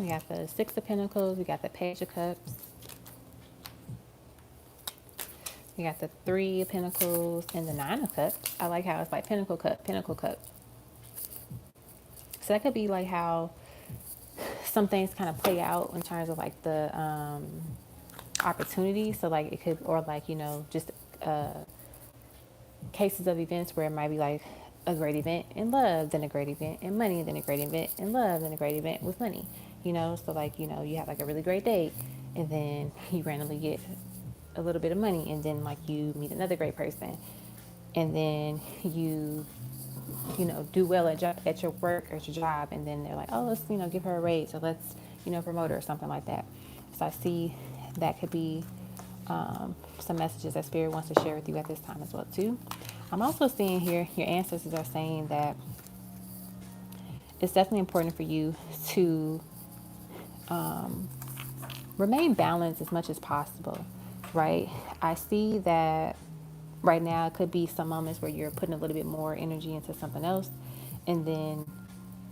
We got the Six of Pentacles, we got the Page of Cups, we got the Three of Pentacles, and the Nine of Cups. I like how it's like Pentacle Cup, Pentacle Cup. So that could be like how some things kind of play out in terms of like the opportunity. So like it could, or like, just cases of events where it might be like a great event in love, then a great event in money, then a great event in love, then a great event with money, so like, you have like a really great date and then you randomly get a little bit of money, and then like you meet another great person, and then you do well at your work or at your job, and then they're like, oh, let's give her a raise, or let's promote her or something like that. So I see that could be some messages that Spirit wants to share with you at this time as well too. I'm also seeing here your ancestors are saying that it's definitely important for you to remain balanced as much as possible, right? I see that right now it could be some moments where you're putting a little bit more energy into something else, and then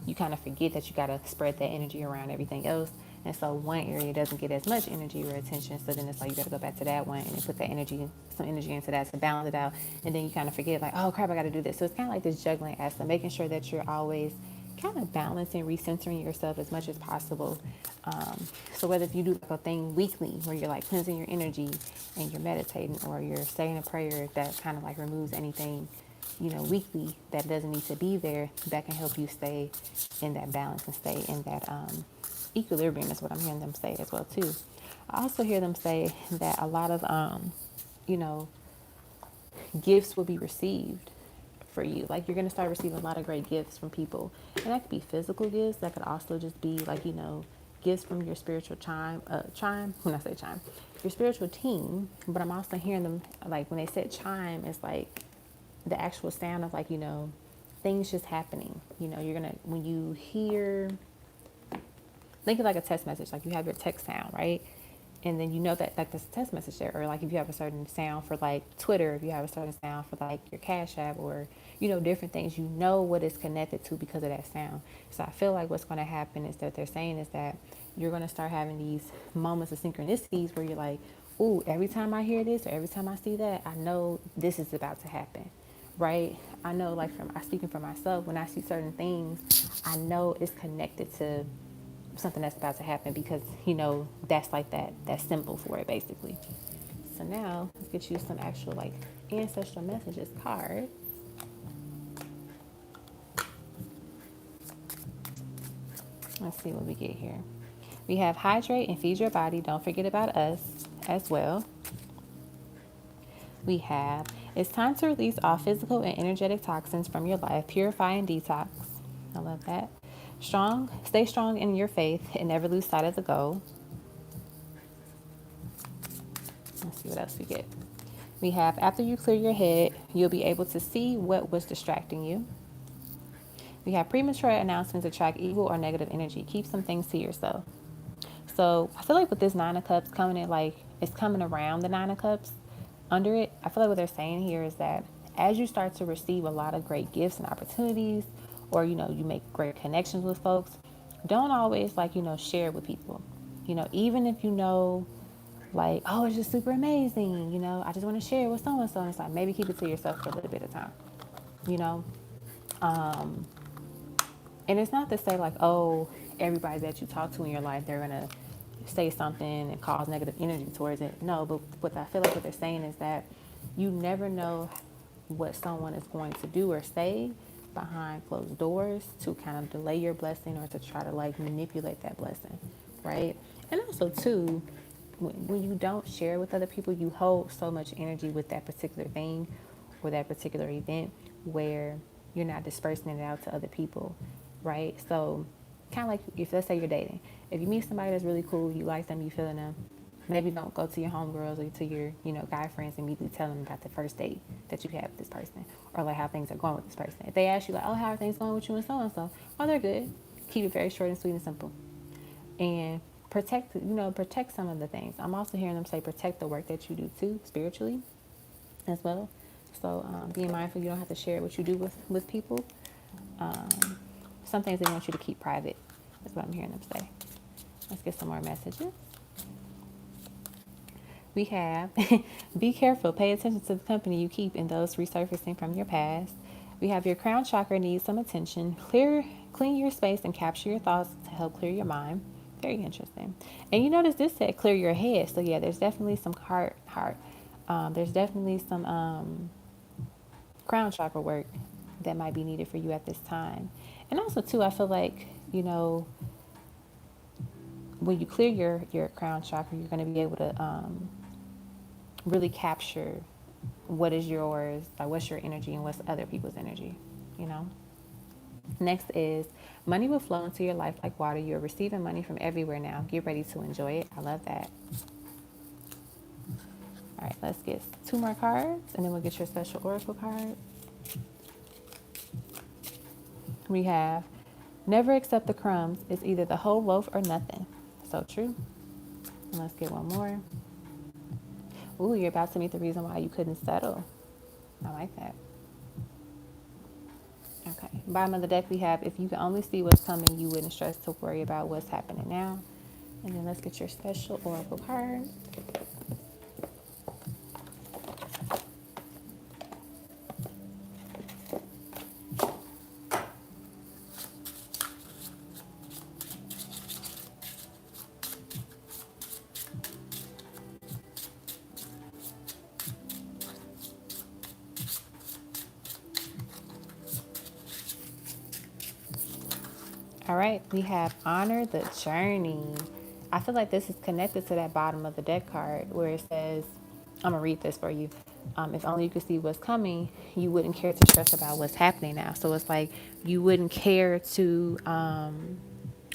you kind of forget that you got to spread that energy around everything else. And so one area doesn't get as much energy or attention. So then it's like you got to go back to that one and then put that energy, some energy into that to balance it out. And then you kind of forget like, oh crap, I got to do this. So it's kind of like this juggling act. So making sure that you're always kind of balancing, recentering yourself as much as possible. So whether if you do like a thing weekly where you're like cleansing your energy and you're meditating, or you're saying a prayer that kind of like removes anything weekly that doesn't need to be there, that can help you stay in that balance and stay in that equilibrium is what I'm hearing them say as well too. I also hear them say that a lot of, gifts will be received for you. Like you're going to start receiving a lot of great gifts from people. And that could be physical gifts. That could also just be like, you know, gifts from your spiritual when I say chime, your spiritual team. But I'm also hearing them, like when they said chime, it's like the actual sound of like, you know, things just happening. You know, you're going to, when you hear, think of like a text message, like you have your text sound, right? And then you know that like there's a text message there, or like if you have a certain sound for like Twitter, if you have a certain sound for like your Cash App, or you know, different things, you know what it's connected to because of that sound. So I feel like what's going to happen is that they're saying is that you're going to start having these moments of synchronicities where you're like, ooh, every time I hear this or every time I see that, I know this is about to happen, right? I know, like from I speaking for myself, when I see certain things, I know it's connected to something that's about to happen because you know that's like that symbol for it basically. So now let's get you some actual like ancestral messages card. Let's see what we get here. We have hydrate and feed your body. Don't forget about us as well. We have it's time to release all physical and energetic toxins from your life. Purify and detox. I love that. Stay strong in your faith and never lose sight of the goal. Let's see what else we get. We have after you clear your head, you'll be able to see what was distracting you. We have premature announcements attract evil or negative energy. Keep some things to yourself. So I feel like with this Nine of Cups coming in, like it's coming around the Nine of Cups under it. I feel like what they're saying here is that as you start to receive a lot of great gifts and opportunities, or you know, you make great connections with folks, don't always like, you know, share it with people. You know, even if you know like, oh, it's just super amazing, you know, I just want to share with so and so. And it's like maybe keep it to yourself for a little bit of time, you know. And it's not to say like, oh, everybody that you talk to in your life, they're gonna say something and cause negative energy towards it. No, but what I feel like what they're saying is that you never know what someone is going to do or say behind closed doors to kind of delay your blessing or to try to like manipulate that blessing, right? And also too, when you don't share with other people, you hold so much energy with that particular thing or that particular event where you're not dispersing it out to other people, right? So kind of like if let's say you're dating, if you meet somebody that's really cool, you like them, you feeling them, maybe don't go to your homegirls or to your, you know, guy friends and immediately tell them about the first date that you had with this person or like how things are going with this person. If they ask you like, oh, how are things going with you and so, oh, they're good. Keep it very short and sweet and simple. And protect some of the things. I'm also hearing them say protect the work that you do too, spiritually as well. So being mindful, you don't have to share what you do with people. Some things they want you to keep private. That's what I'm hearing them say. Let's get some more messages. We have, be careful, pay attention to the company you keep and those resurfacing from your past. We have your crown chakra needs some attention. Clean your space and capture your thoughts to help clear your mind. Very interesting. And you notice this said clear your head. So yeah, there's definitely some there's definitely some crown chakra work that might be needed for you at this time. And also too, I feel like, you know, when you clear your crown chakra, you're going to be able to really capture what is yours, like what's your energy and what's other people's energy, you know. Next is money will flow into your life like water. You're receiving money from everywhere now. Get ready to enjoy it. I love that. All right, let's get 2 more cards and then we'll get your special oracle card. We have never accept the crumbs. It's either the whole loaf or nothing. So true. And let's get one more. Ooh, you're about to meet the reason why you couldn't settle. I like that. Okay. Bottom of the deck we have, if you can only see what's coming, you wouldn't stress to worry about what's happening now. And then let's get your special oracle card. All right, we have honor the journey. I feel like this is connected to that bottom of the deck card where it says, I'm gonna read this for you. If only you could see what's coming, you wouldn't care to stress about what's happening now. So it's like you wouldn't care to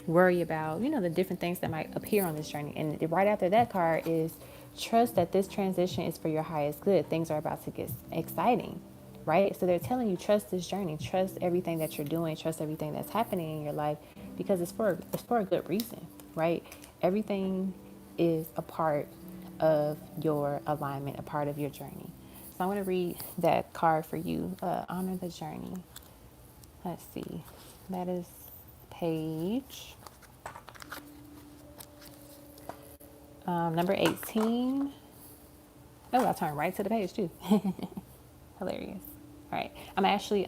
worry about, the different things that might appear on this journey. And right after that card is trust that this transition is for your highest good. Things are about to get exciting, right? So they're telling you trust this journey, trust everything that you're doing, trust everything that's happening in your life, because it's for a good reason, right? Everything is a part of your alignment, a part of your journey. So I'm going to read that card for you. Honor the journey. Let's see. That is page number 18. Oh, I turned right to the page too. Hilarious. All right. I'm actually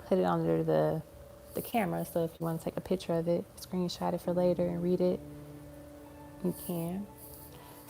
put it under the camera, so if you want to take a picture of it, screenshot it for later and read it, you can.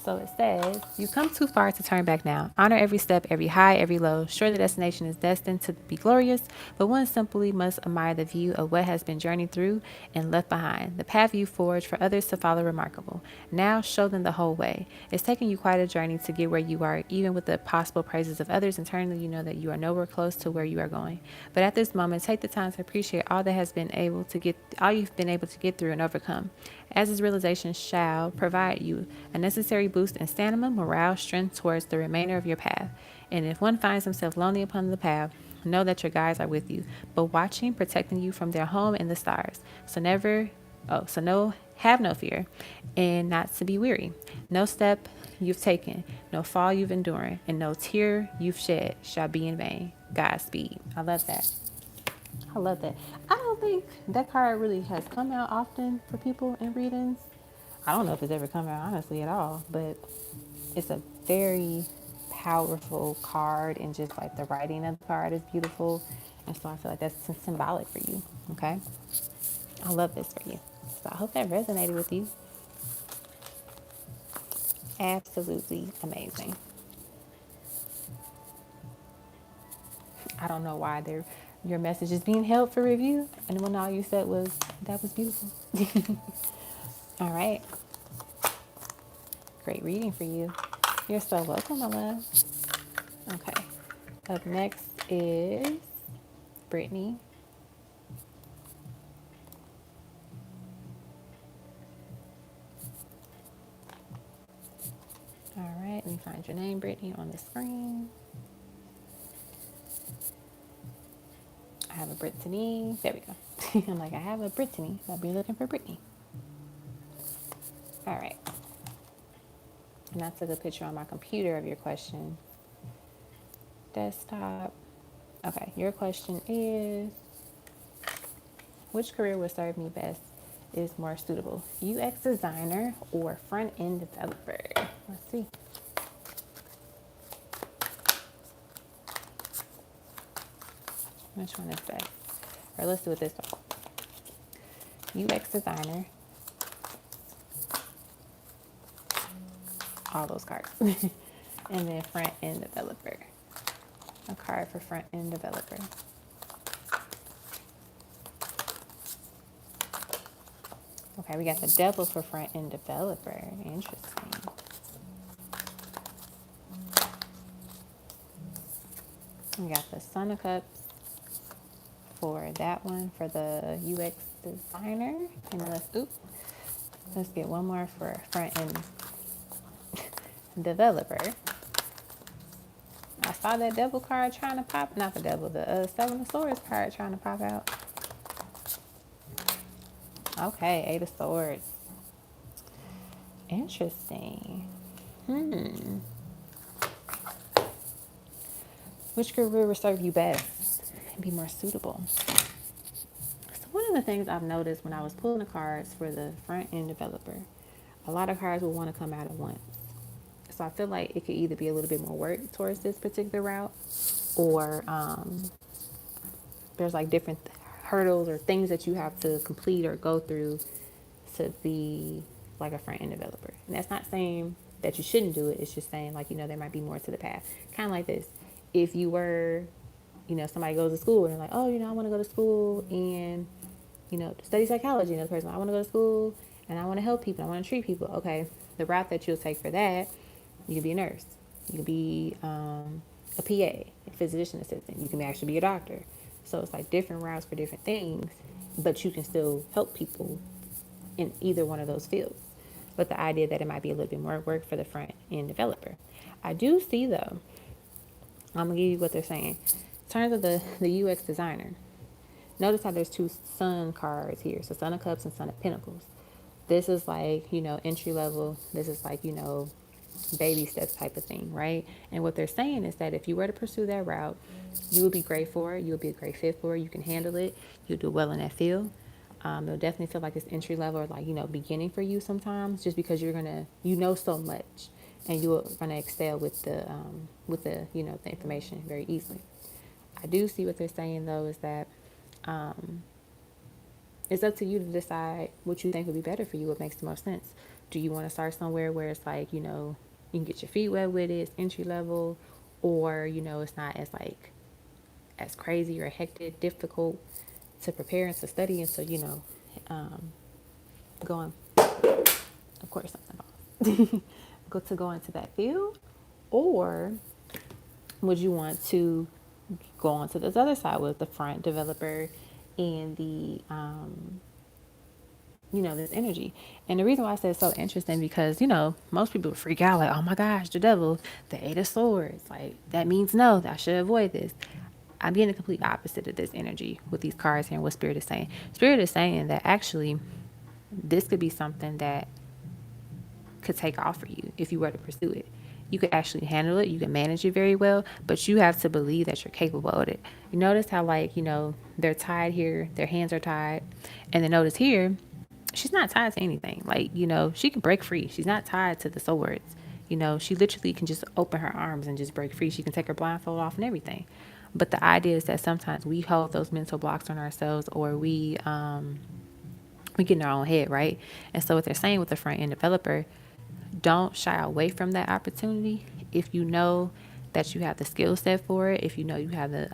So it says, you come too far to turn back now. Honor every step, every high, every low. Sure, the destination is destined to be glorious, but one simply must admire the view of what has been journeyed through and left behind. The path you forged for others to follow remarkable. Now show them the whole way. It's taken you quite a journey to get where you are, even with the possible praises of others. Internally, you know that you are nowhere close to where you are going. But at this moment, take the time to appreciate all you've been able to get through and overcome. As this realization shall provide you a necessary boost in stamina, morale, strength towards the remainder of your path. And if one finds himself lonely upon the path, know that your guides are with you, but watching, protecting you from their home in the stars. Have no fear, and not to be weary. No step you've taken, no fall you've endured, and no tear you've shed shall be in vain. Godspeed. I love that. I love that. I don't think that card really has come out often for people in readings. I don't know if it's ever come out honestly at all, but it's a very powerful card, and just like the writing of the card is beautiful. And so I feel like that's symbolic for you. Okay. I love this for you. So I hope that resonated with you. Absolutely amazing. I don't know why your message is being held for review, and when all you said was that was beautiful. All right. Great reading for you. You're so welcome, my love. Okay. Up next is Brittany. All right. Let me find your name, Brittany, on the screen. I have a Brittany. There we go. I'm like, I have a Brittany. So I'll be looking for Brittany. All right. And I took a picture on my computer of your question. Desktop. Okay. Your question is, which career would serve me best? Is more suitable, UX designer or front end developer? Let's see. Which one is best? Or let's do it this way. UX designer. All those cards. And then front end developer. A card for front end developer. Okay, we got the devil for front end developer. Interesting. We got the Son of Cups for that one, for the UX designer. And let's get one more for front end developer. I saw that devil card trying to pop, not the devil, the Seven of Swords card trying to pop out. Okay, Eight of Swords. Interesting. Which career will serve you best and be more suitable? So one of the things I've noticed when I was pulling the cards for the front end developer, a lot of cards will want to come out at once. So I feel like it could either be a little bit more work towards this particular route, or there's like different hurdles or things that you have to complete or go through to be like a front end developer. And that's not saying that you shouldn't do it. It's just saying, like, there might be more to the path. Kind of like this. If you were, somebody goes to school and they're like, oh, I want to go to school and, study psychology. Another person, I want to go to school and I want to help people. I want to treat people. Okay. The route that you'll take for that You can be a nurse. You can be a PA, a physician assistant. You can actually be a doctor. So it's like different routes for different things, but you can still help people in either one of those fields. But the idea that it might be a little bit more work for the front end developer. I do see though, I'm gonna give you what they're saying. In terms of the UX designer, notice how there's two sun cards here. So Sun of Cups and Sun of Pentacles. This is like, entry level. This is like, baby steps type of thing, right? And what they're saying is that if you were to pursue that route, you would be great for it. You would be a great fit for it. You can handle it. You'll do well in that field. It'll definitely feel like it's entry level or like, beginning for you sometimes, just because you're gonna, so much, and you're gonna excel with the, the information very easily. I do see what they're saying though is that it's up to you to decide what you think would be better for you, what makes the most sense. Do you want to start somewhere where it's like, you can get your feet wet with it, it's entry level, or, it's not as like as crazy or hectic, difficult to prepare and to study and to, go on, of course, something go into that field? Or would you want to go on to this other side with the front developer and the this energy? And the reason why I said it's so interesting because, most people freak out like, oh my gosh, the devil, the Eight of Swords, like that means no, I should avoid this. I'm getting the complete opposite of this energy with these cards here and what Spirit is saying. Spirit is saying that actually this could be something that could take off for you if you were to pursue it. You could actually handle it. You can manage it very well, but you have to believe that you're capable of it. You notice how like, they're tied here, their hands are tied. And then notice here, she's not tied to anything. Like, she can break free. She's not tied to the swords. She literally can just open her arms and just break free. She can take her blindfold off and everything. But the idea is that sometimes we hold those mental blocks on ourselves, or we get in our own head, right? And so what they're saying with the front end developer, don't shy away from that opportunity if you know that you have the skill set for it. If you know you have the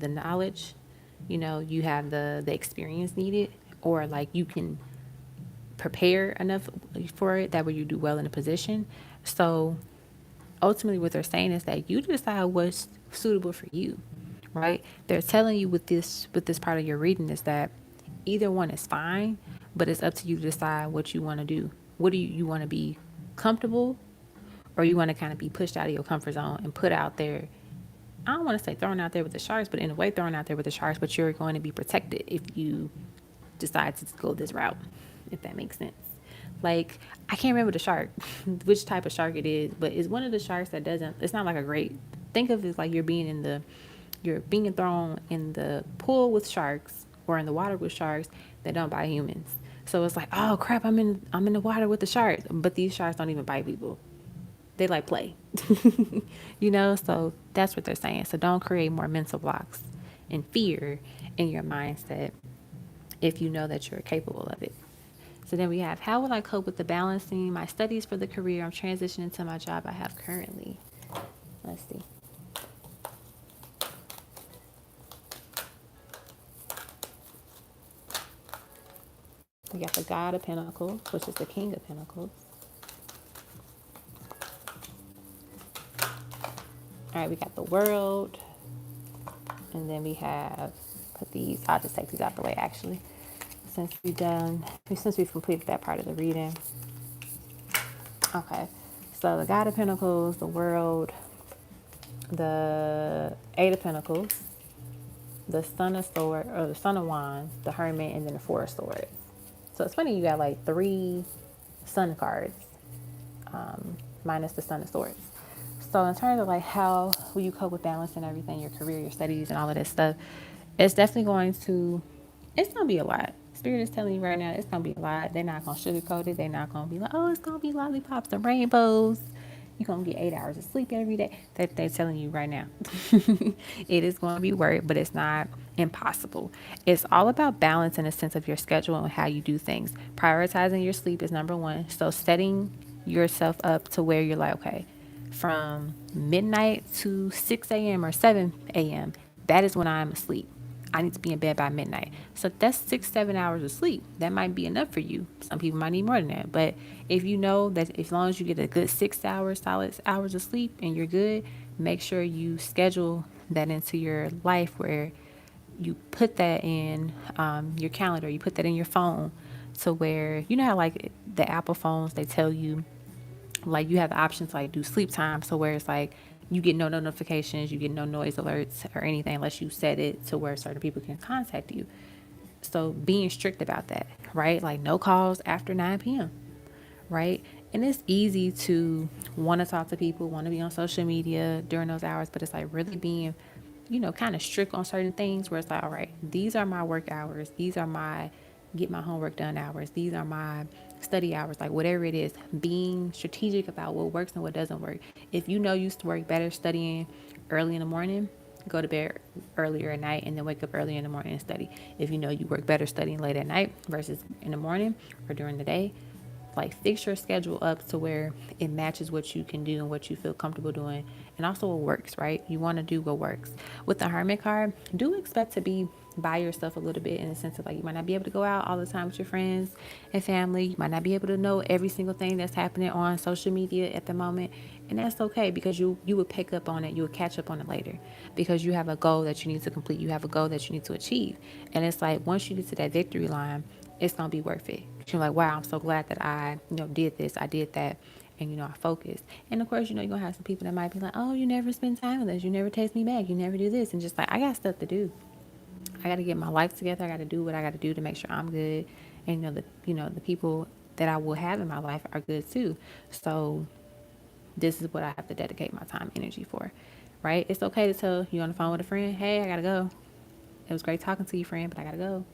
knowledge, you have the experience needed, or like you can prepare enough for it that way you do well in a position. So ultimately what they're saying is that you decide what's suitable for you, right? They're telling you with this part of your reading is that either one is fine, but it's up to you to decide what you want to do. What do you want to be comfortable, or you want to kind of be pushed out of your comfort zone and put out there? I don't want to say thrown out there with the sharks, but in a way thrown out there with the sharks, but you're going to be protected if you decide to go this route, if that makes sense. Like, I can't remember the shark, which type of shark it is, but it's one of the sharks that doesn't, it's not like a great, think of it as like you're being thrown in the pool with sharks or in the water with sharks that don't bite humans. So it's like, oh crap, I'm in the water with the sharks, but these sharks don't even bite people. They like play, so that's what they're saying. So don't create more mental blocks and fear in your mindset if you know that you're capable of it. So then we have, how will I cope with the balancing my studies for the career I'm transitioning to my job I have currently? Let's see. We got the God of Pentacles, which is the King of Pentacles. All right, we got the World. And then we have, I'll just take these out the way actually, since we've completed that part of the reading. Okay, so the God of Pentacles, the World, the Eight of Pentacles, the Son of Swords, or the Son of Wands, the Hermit, and then the Four of Swords. So it's funny, you got like 3 Sun cards, minus the Son of Swords. So in terms of like how will you cope with balancing everything, your career, your studies, and all of that stuff, it's definitely going to be a lot. Spirit is telling you right now, it's going to be a lot. They're not going to sugarcoat it. They're not going to be like, oh, it's going to be lollipops and rainbows. You're going to get 8 hours of sleep every day. They're telling you right now. It is going to be work, but it's not impossible. It's all about balance in a sense of your schedule and how you do things. Prioritizing your sleep is number 1. So setting yourself up to where you're like, okay, from midnight to 6 a.m. or 7 a.m., that is when I'm asleep. I need to be in bed by midnight. So that's 6-7 hours of sleep. That might be enough for you. Some people might need more than that. But if you know that as long as you get a good 6 hours, solid hours of sleep and you're good, make sure you schedule that into your life where you put that in your calendar, you put that in your phone, to where, you know how like the Apple phones, they tell you like you have the option to like do sleep time, so where it's like you get no notifications, you get no noise alerts or anything unless you set it to where certain people can contact you. So being strict about that, right? Like no calls after 9 p.m., right? And it's easy to want to talk to people, want to be on social media during those hours, but it's like really being, kind of strict on certain things where it's like, all right, these are my work hours. These are my get my homework done hours. These are my study hours, like whatever it is, being strategic about what works and what doesn't work. If you know you used to work better studying early in the morning, go to bed earlier at night and then wake up early in the morning and study. If you know you work better studying late at night versus in the morning or during the day, like fix your schedule up to where it matches what you can do and what you feel comfortable doing, and also what works, right? You want to do what works. With the Hermit card, do expect to be by yourself a little bit, in the sense of like you might not be able to go out all the time with your friends and family. You might not be able to know every single thing that's happening on social media at the moment, and that's okay, because you would pick up on it, you would catch up on it later, because you have a goal that you need to complete, you have a goal that you need to achieve. And it's like once you get to that victory line, it's gonna be worth it. You're like, wow, I'm so glad that I, did this, I did that, and I focused. And of course, you're gonna have some people that might be like, oh, you never spend time with us, you never text me back, you never do this, and just like, I got stuff to do. I got to get my life together. I got to do what I got to do to make sure I'm good, and the people that I will have in my life are good too. So this is what I have to dedicate my time, energy for, right? It's okay to tell you on the phone with a friend, hey, I gotta go. It was great talking to you, friend, but I gotta go.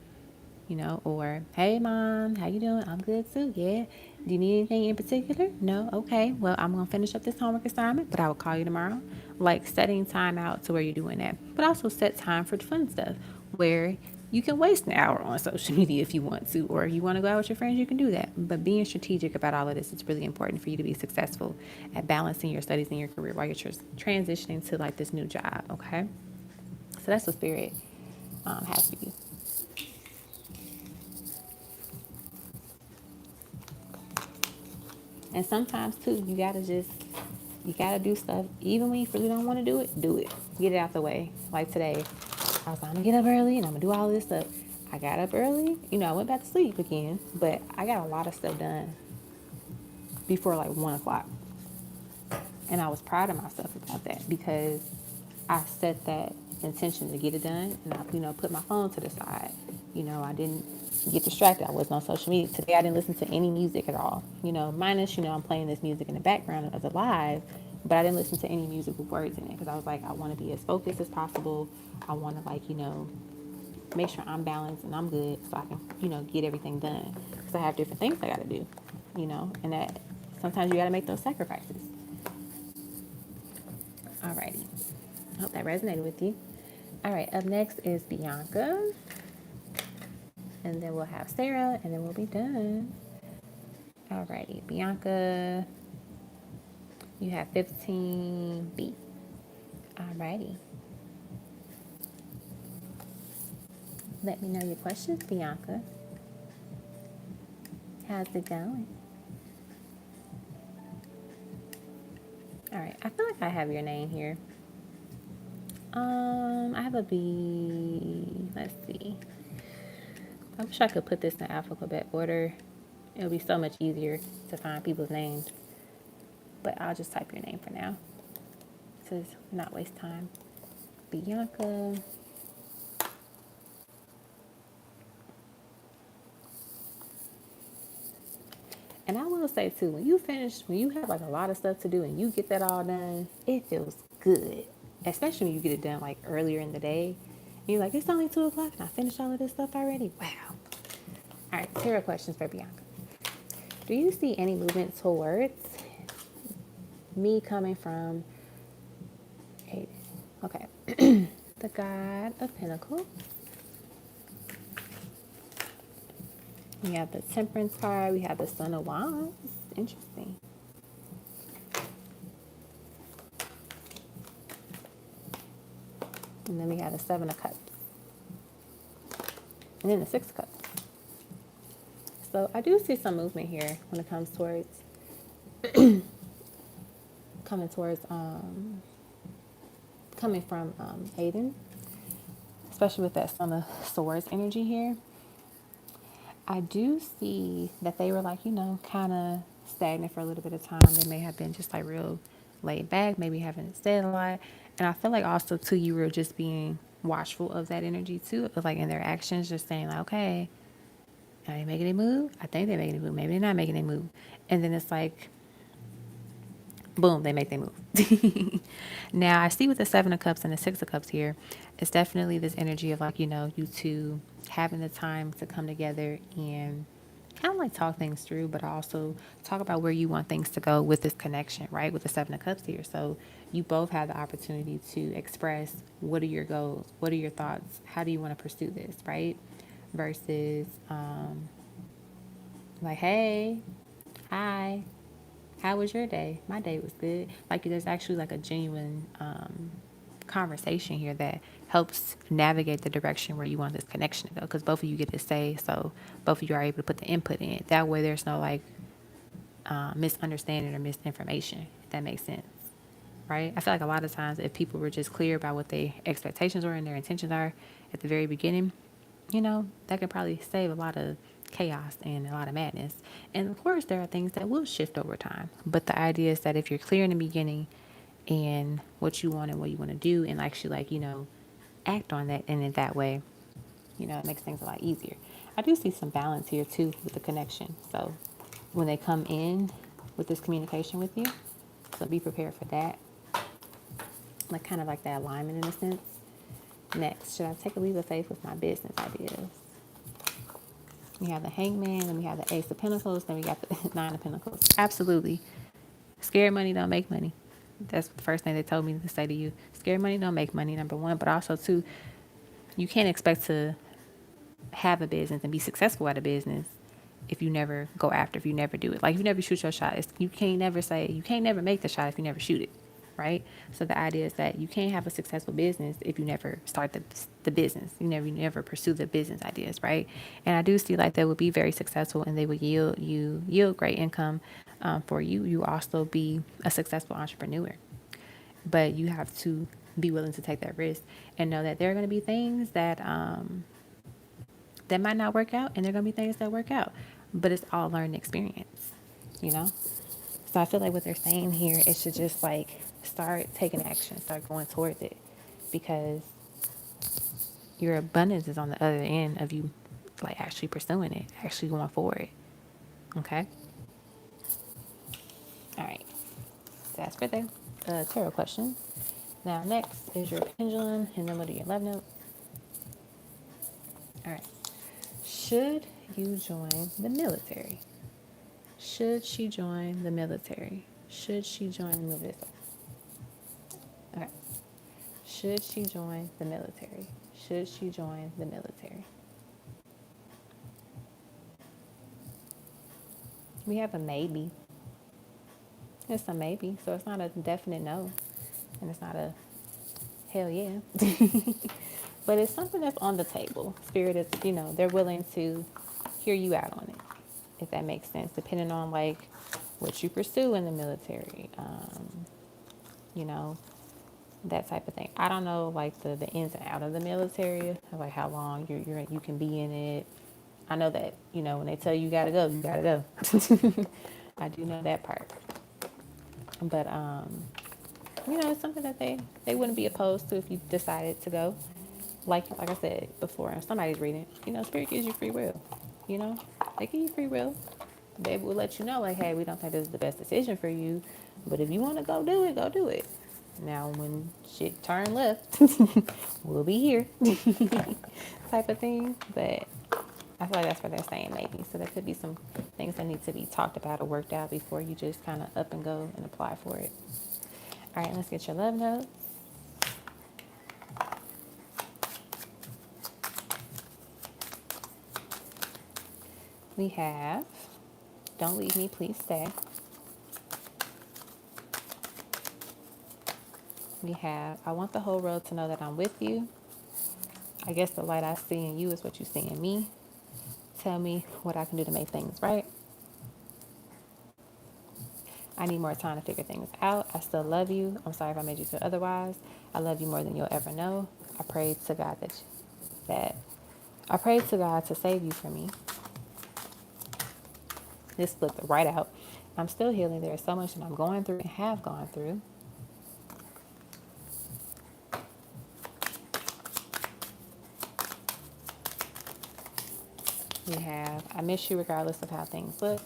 Or hey mom, how you doing? I'm good too. Yeah. Do you need anything in particular? No. Okay. Well, I'm gonna finish up this homework assignment, but I will call you tomorrow. Like setting time out to where you're doing that, but also set time for the fun stuff where you can waste an hour on social media if you want to, or you want to go out with your friends, you can do that. But being strategic about all of this is really important for you to be successful at balancing your studies and your career while you're transitioning to like this new job. Okay. So that's what spirit has for you. And sometimes too, you gotta do stuff even when you really don't want to do it. Do it. Get it out the way. Like today, I was like, I'm gonna get up early and I'm gonna do all this stuff. I got up early. I went back to sleep again, but I got a lot of stuff done before like 1 o'clock, and I was proud of myself about that because I set that intention to get it done, and I, put my phone to the side. I didn't get distracted. I wasn't on social media today. I didn't listen to any music at all. Minus, I'm playing this music in the background as a live, but I didn't listen to any music with words in it because I was like, I want to be as focused as possible. I want to make sure I'm balanced and I'm good so I can, get everything done. Because I have different things I got to do, and that sometimes you got to make those sacrifices. Alrighty. I hope that resonated with you. All right, up next is Bianca. And then we'll have Sarah, and then we'll be done. Alrighty, Bianca, you have 15B. Alrighty. Let me know your questions, Bianca. How's it going? All right, I feel like I have your name here. I have a B. Let's see. I wish I could put this in alphabet order. It would be so much easier to find people's names. But I'll just type your name for now to not waste time. Bianca. And I will say too, when you have like a lot of stuff to do and you get that all done, it feels good. Especially when you get it done like earlier in the day. And you're like, it's only 2 o'clock and I finished all of this stuff already. Wow. All right, here are questions for Bianca. Do you see any movement towards me coming from okay. The God of Pentacles. We have the Temperance card. We have the Son of Wands. Interesting. And then we have the Seven of Cups. And then the Six of Cups. So I do see some movement here when it comes towards coming towards coming from Aiden, especially with that Son of Swords energy here. I do see that they were like, you know, kind of stagnant for a little bit of time. They may have been just like real laid back, maybe haven't said a lot. And I feel like also too, you were just being watchful of that energy too, of like in their actions, just saying like, okay, are they making a move? I think they're making a move. Maybe they're not making a move. And then it's like, boom, they make their move. Now I see with the Seven of Cups and the Six of Cups here, it's definitely this energy of like, you know, you two having the time to come together and kind of like talk things through, but also talk about where you want things to go with this connection, right? With the Seven of Cups here. So you both have the opportunity to express what are your goals? What are your thoughts? How do you want to pursue this, right? Versus like, hey, hi, how was your day? My day was good. Like there's actually like a genuine conversation here that helps navigate the direction where you want this connection to go, because both of you get to say, so both of you are able to put the input in. That way there's no like misunderstanding or misinformation, if that makes sense, right? I feel like a lot of times if people were just clear about what their expectations were and their intentions are at the very beginning, you know, that could probably save a lot of chaos and a lot of madness. And of course, there are things that will shift over time. But the idea is that if you're clear in the beginning and what you want and what you want to do, and actually, like, you know, act on that, and in that way, you know, it makes things a lot easier. I do see some balance here too with the connection. So when they come in with this communication with you, so be prepared for that. Like kind of like that alignment in a sense. Next, should I take a leap of faith with my business ideas? We have the Hangman, and we have the Ace of Pentacles, then we got the Nine of Pentacles. Absolutely. Scared money don't make money. That's the first thing they told me to say to you. Scared money don't make money, number one. But also, two, you can't expect to have a business and be successful at a business if you never go after, if you never do it. Like, if you never shoot your shot, you can't never make the shot if you never shoot it, right? So the idea is that you can't have a successful business if you never start the business. You never pursue the business ideas, right? And I do see like they would be very successful and they would yield great income for you. You also be a successful entrepreneur, but you have to be willing to take that risk and know that there are going to be things that that might not work out, and there are going to be things that work out, but it's all learning experience, you know? So I feel like what they're saying here is to just like start taking action, start going towards it, because your abundance is on the other end of you like actually pursuing it, actually going for it. Okay? All right. That's for the tarot questions. Now, next is your pendulum, and then what are your love notes? All right. Should you join the military? Should she join the military? Should she join the military? Okay. Should she join the military? Should she join the military? We have a maybe. It's a maybe, so it's not a definite no, and it's not a hell yeah. But it's something that's on the table. Spirit is, you know, they're willing to hear you out on it, if that makes sense, depending on like what you pursue in the military, you know, that type of thing. I don't know like the ins and out of the military, like how long you can be in it. I know that, you know, when they tell you gotta go, you gotta go. I do know that part. But you know, it's something that they wouldn't be opposed to if you decided to go. Like I said before, if somebody's reading, you know, Spirit gives you free will. You know, they give you free will. They will let you know, like, hey, we don't think this is the best decision for you, but if you want to go do it, go do it. Now, when shit turn left, we'll be here, type of thing. But I feel like that's what they're saying, maybe. So there could be some things that need to be talked about or worked out before you just kind of up and go and apply for it. All right, let's get your love notes. We have, don't leave me, please stay. We have, I want the whole world to know that I'm with you. I guess the light I see in you is what you see in me. Tell me what I can do to make things right. I need more time to figure things out. I still love you. I'm sorry if I made you feel otherwise. I love you more than you'll ever know. I pray to God that I pray to God to save you from me. This flipped right out. I'm still healing. There is so much that I'm going through and have gone through. We have, I miss you regardless of how things look.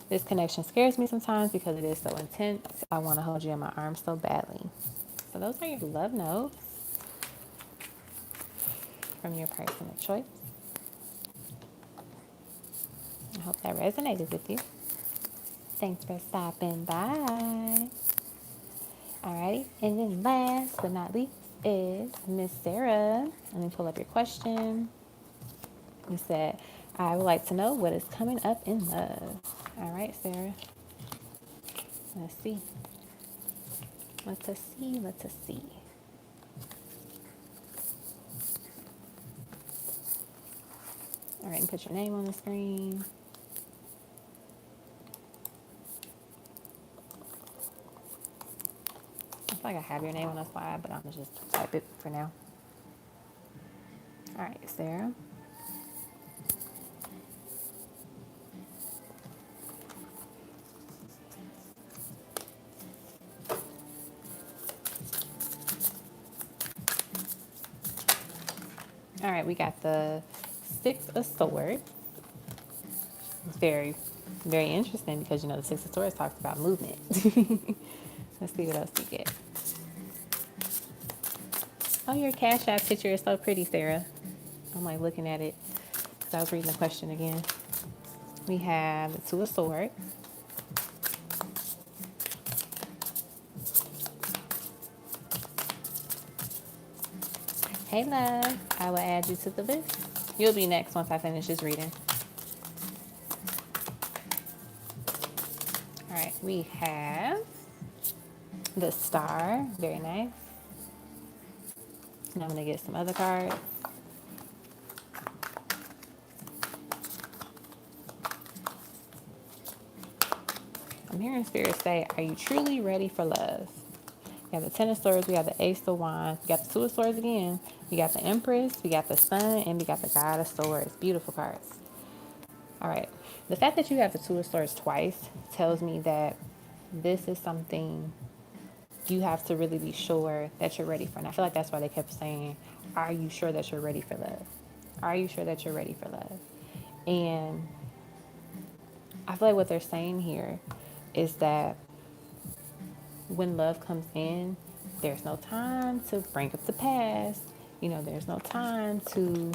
This connection scares me sometimes because it is so intense. I want to hold you in my arms so badly. So those are your love notes from your person of choice. I hope that resonated with you. Thanks for stopping by. Alrighty, and then last but not least is Miss Sarah. Let me pull up your question. You said, I would like to know what is coming up in love. All right, Sarah. Let's see. Let us see. Let us see. All right, and put your name on the screen. I feel like I have your name on the slide, but I'm going to just type it for now. All right, Sarah. All right, we got the Six of Swords. It's very, very interesting because, you know, the Six of Swords talks about movement. Let's see what else we get. Oh, your Cash App picture is so pretty, Sarah. I'm like looking at it because I was reading the question again. We have the Two of Swords. Hey, love. I will add you to the list. You'll be next once I finish this reading. All right, we have the Star. Very nice. And I'm going to get some other cards. I'm hearing Spirit say, are you truly ready for love? We have the Ten of Swords. We have the Ace of Wands. We got the Two of Swords again. We got the Empress. We got the Sun. And we got the God of Swords. Beautiful cards. All right. The fact that you have the Two of Swords twice tells me that this is something you have to really be sure that you're ready for. And I feel like that's why they kept saying, are you sure that you're ready for love? Are you sure that you're ready for love? And I feel like what they're saying here is that when love comes in, there's no time to bring up the past. You know, there's no time to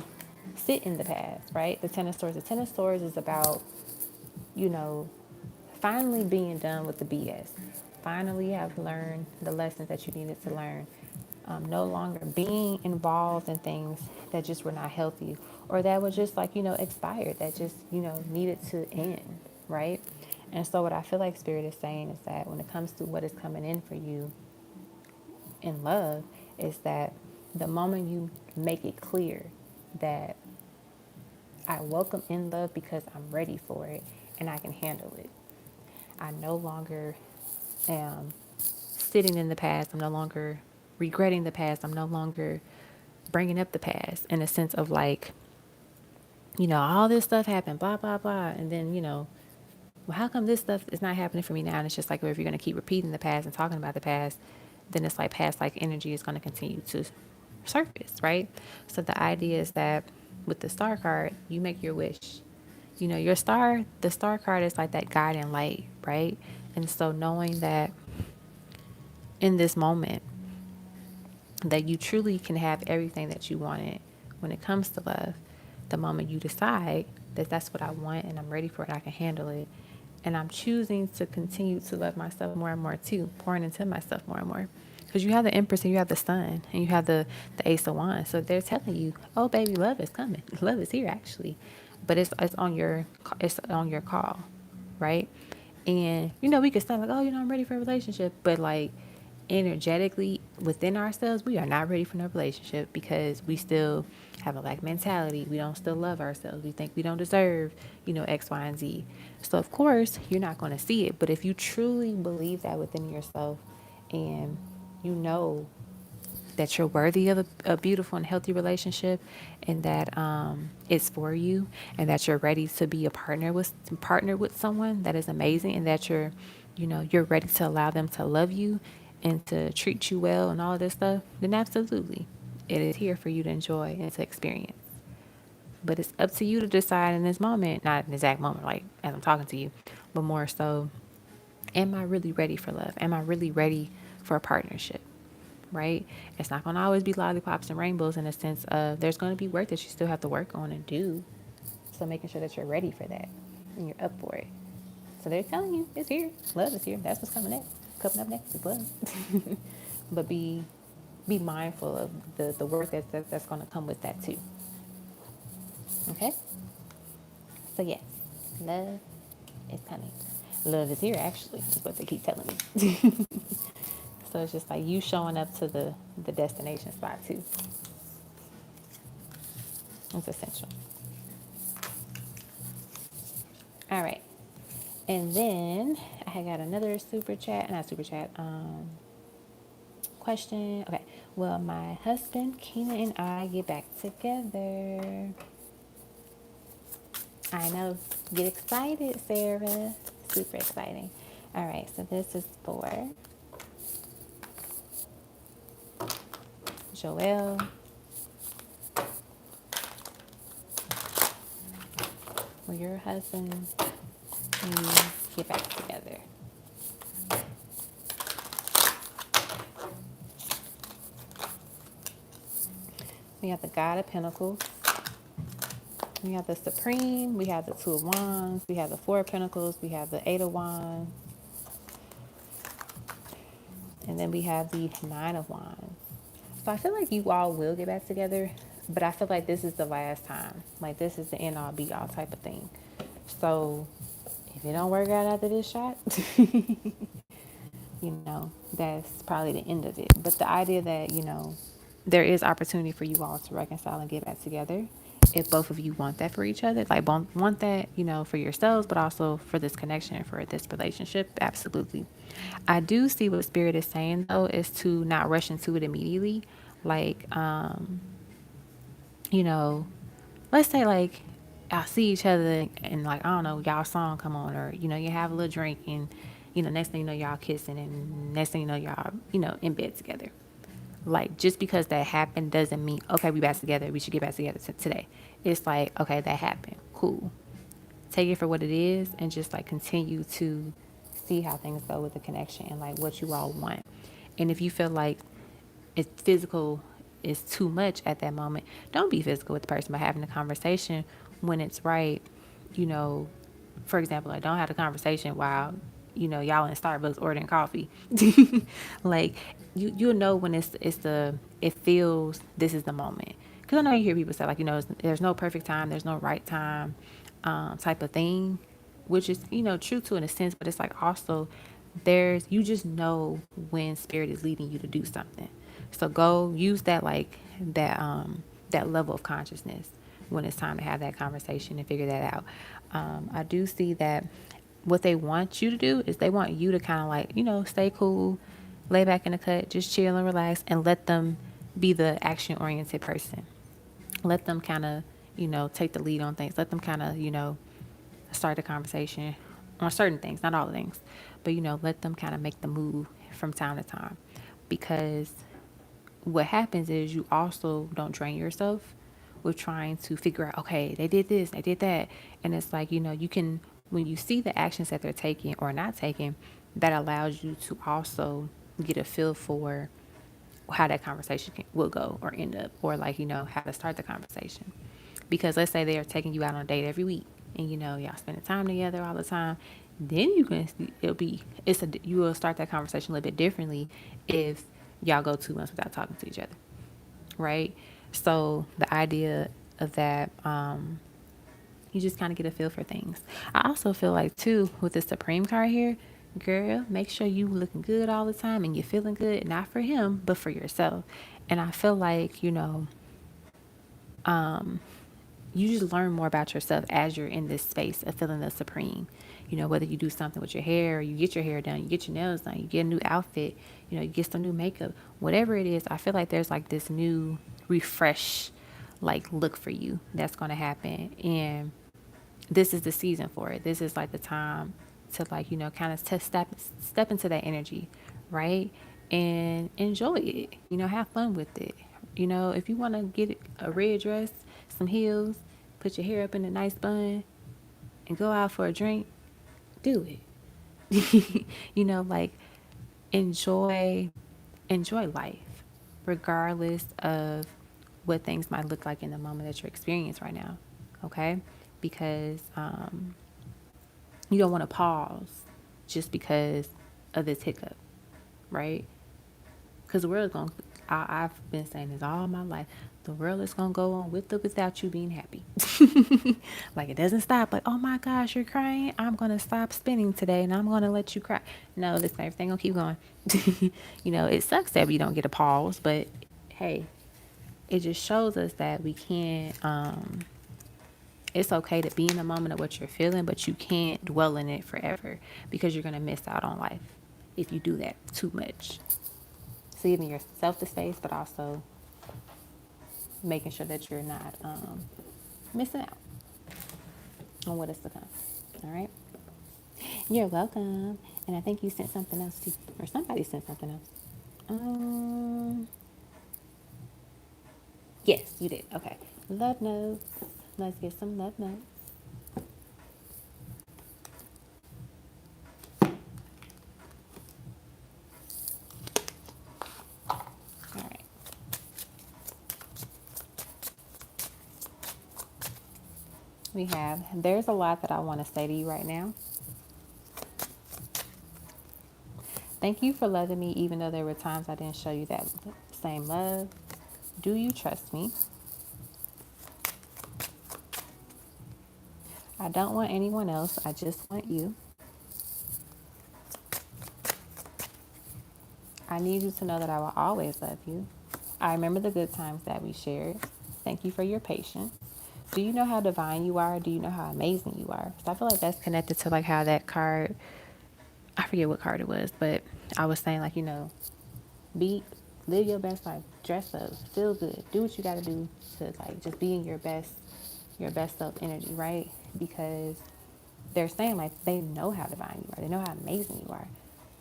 sit in the past, right? The Ten of Swords. The Ten of Swords is about, you know, finally being done with the BS. Finally have learned the lessons that you needed to learn. No longer being involved in things that just were not healthy or that were just like, you know, expired, that just, you know, needed to end, right? And so what I feel like Spirit is saying is that when it comes to what is coming in for you in love is that the moment you make it clear that I welcome in love because I'm ready for it and I can handle it. I no longer am sitting in the past. I'm no longer regretting the past. I'm no longer bringing up the past in a sense of like, you know, all this stuff happened, blah, blah, blah. And then, you know, well, how come this stuff is not happening for me now? And it's just like, if you're going to keep repeating the past and talking about the past, then it's like past like energy is going to continue to surface, right? So the idea is that with the Star card, you make your wish. You know, your star, the Star card is like that guiding light, right? And so knowing that in this moment, that you truly can have everything that you wanted when it comes to love, the moment you decide that that's what I want and I'm ready for it, I can handle it. And I'm choosing to continue to love myself more and more too, pouring into myself more and more. Because you have the Empress and you have the Sun and you have the Ace of Wands. So they're telling you, oh baby, love is coming. Love is here actually. But it's on your call, right? And you know, we could say like, oh, you know, I'm ready for a relationship, but like energetically within ourselves, we are not ready for no relationship because we still have a lack mentality. We don't still love ourselves. We think we don't deserve, X, Y, and Z. So of course you're not going to see it. But if you truly believe that within yourself, and you know that you're worthy of a beautiful and healthy relationship, and that it's for you, and that you're ready to be a partner with someone that is amazing, and that you're ready to allow them to love you and to treat you well and all of this stuff, then absolutely it is here for you to enjoy and to experience. But it's up to you to decide in this moment, not in the exact moment like as I'm talking to you, but more so, am I really ready for love? Am I really ready for a partnership? Right? It's not going to always be lollipops and rainbows, in a sense of there's going to be work that you still have to work on and do. So making sure that you're ready for that and you're up for it. So they're telling you it's here. Love is here. That's what's coming next. Coming up next is love. But be mindful of the work that's going to come with that too. Okay? So yes, love is coming. Love is here, actually, is what they keep telling me. So it's just like you showing up to the destination spot too. It's essential. All right. And then I had got another question. Okay. Will my husband, Keena, and I get back together? I know. Get excited, Sarah. Super exciting. All right. So this is for Joelle. Will your husband and you get back together? We have the God of Pentacles. We have the Supreme. We have the Two of Wands. We have the Four of Pentacles. We have the Eight of Wands. And then we have the Nine of Wands. So I feel like you all will get back together, but I feel like this is the last time. Like this is the end all be all type of thing. So if it don't work out after this shot, that's probably the end of it. But the idea that, there is opportunity for you all to reconcile and get back together. If both of you want that for each other, like want that, for yourselves, but also for this connection, for this relationship, absolutely. I do see what Spirit is saying though, is to not rush into it immediately. Like, you know, let's say like y'all see each other and like, I don't know, y'all song come on, or, you have a little drink and, next thing you know, y'all kissing, and next thing you know, y'all, in bed together. Like, just because that happened doesn't mean, okay, we back together, we should get back together today. It's like, okay, that happened. Cool. Take it for what it is and just like continue to see how things go with the connection and like what you all want. And if you feel like it's physical is too much at that moment, don't be physical with the person by having a conversation when it's right. You know, for example, like don't have a conversation while, y'all in Starbucks ordering coffee. Like you'll know when it feels this is the moment. Because I know you hear people say like, there's no perfect time, there's no right time, type of thing, which is, true to in a sense, but it's like also you just know when Spirit is leading you to do something. So go use that, like that level of consciousness when it's time to have that conversation and figure that out. I do see that what they want you to do is they want you to kind of like, stay cool, lay back in the cut, just chill and relax, and let them be the action oriented person. Let them kind of, take the lead on things. Let them kind of, start the conversation on certain things, not all the things, but, let them kind of make the move from time to time. Because what happens is you also don't drain yourself with trying to figure out, okay, they did this, they did that. And it's like, you can, when you see the actions that they're taking or not taking, that allows you to also get a feel for how that conversation will go or end up, or like, how to start the conversation. Because let's say they are taking you out on a date every week and, y'all spending time together all the time. Then you will start that conversation a little bit differently if y'all go 2 months without talking to each other. Right. So the idea of that, you just kind of get a feel for things. I also feel like too, with the Supreme card here, girl, make sure you looking good all the time and you're feeling good, not for him, but for yourself. And I feel like, you just learn more about yourself as you're in this space of feeling the supreme. Whether you do something with your hair, or you get your hair done, you get your nails done, you get a new outfit, you get some new makeup, whatever it is. I feel like there's like this new refresh, like look for you that's going to happen. And this is the season for it. This is like the time to like, kind of step into that energy, right? And enjoy it, have fun with it. If you want to get a red dress, some heels, put your hair up in a nice bun and go out for a drink, do it. Like enjoy life regardless of what things might look like in the moment that you're experiencing right now. Okay? Because you don't want to pause just because of this hiccup, right? Because the world is going to, I've been saying this all my life, the world is going to go on with or without you being happy. Like it doesn't stop. Like, oh my gosh, you're crying. I'm going to stop spinning today and I'm going to let you cry. No, this everything going to keep going. It sucks that we don't get a pause, but hey, it just shows us that we can't, it's okay to be in the moment of what you're feeling, but you can't dwell in it forever because you're going to miss out on life if you do that too much. So giving yourself the space, but also making sure that you're not missing out on what is to come. All right. You're welcome. And I think you sent something else too, or somebody sent something else. Yes, you did. Okay. Love notes. Let's get some love notes. All right. We have, there's a lot that I want to say to you right now. Thank you for loving me, even though there were times I didn't show you that same love. Do you trust me? I don't want anyone else. I just want you. I need you to know that I will always love you. I remember the good times that we shared. Thank you for your patience. Do you know how divine you are? Do you know how amazing you are? So I feel like that's connected to like how that card, I forget what card it was, but I was saying like, live your best life, dress up, feel good, do what you got to do to like just be in your best self energy, right? Because they're saying like they know how divine you are, they know how amazing you are,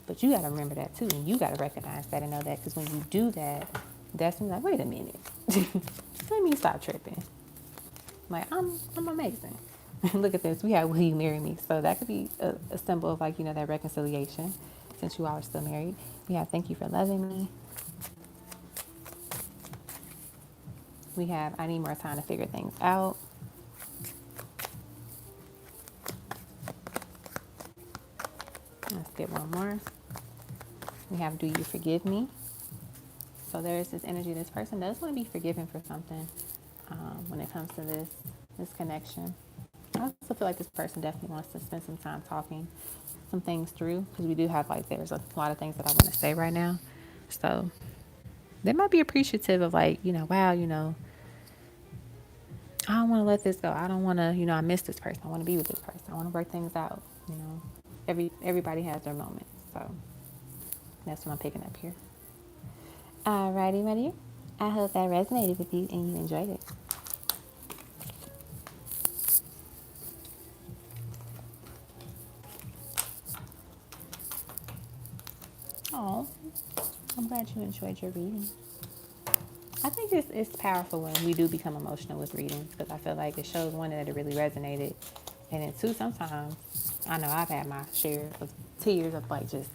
but you got to remember that too, and you got to recognize that and know that, because when you do that, that's when you're like, wait a minute, let me stop tripping. Like I'm amazing. Look at this. We have "Will you marry me?" So that could be a symbol of like that reconciliation, since you all are still married. We have "Thank you for loving me." We have "I need more time to figure things out." Let's get one more. We have "Do you forgive me?" So there's this energy. This person does want to be forgiven for something when it comes to this connection. I also feel like this person definitely wants to spend some time talking some things through, because we do have like, there's a lot of things that I want to say right now. So they might be appreciative of like, wow, I don't want to let this go. I don't want to, I miss this person. I want to be with this person. I want to work things out. Everybody has their moments. So that's what I'm picking up here. Alrighty, my dear. I hope that resonated with you and you enjoyed it. Oh, I'm glad you enjoyed your reading. I think it's powerful when we do become emotional with readings, because I feel like it shows, one, that it really resonated, and then two, sometimes I know I've had my share of tears of like just,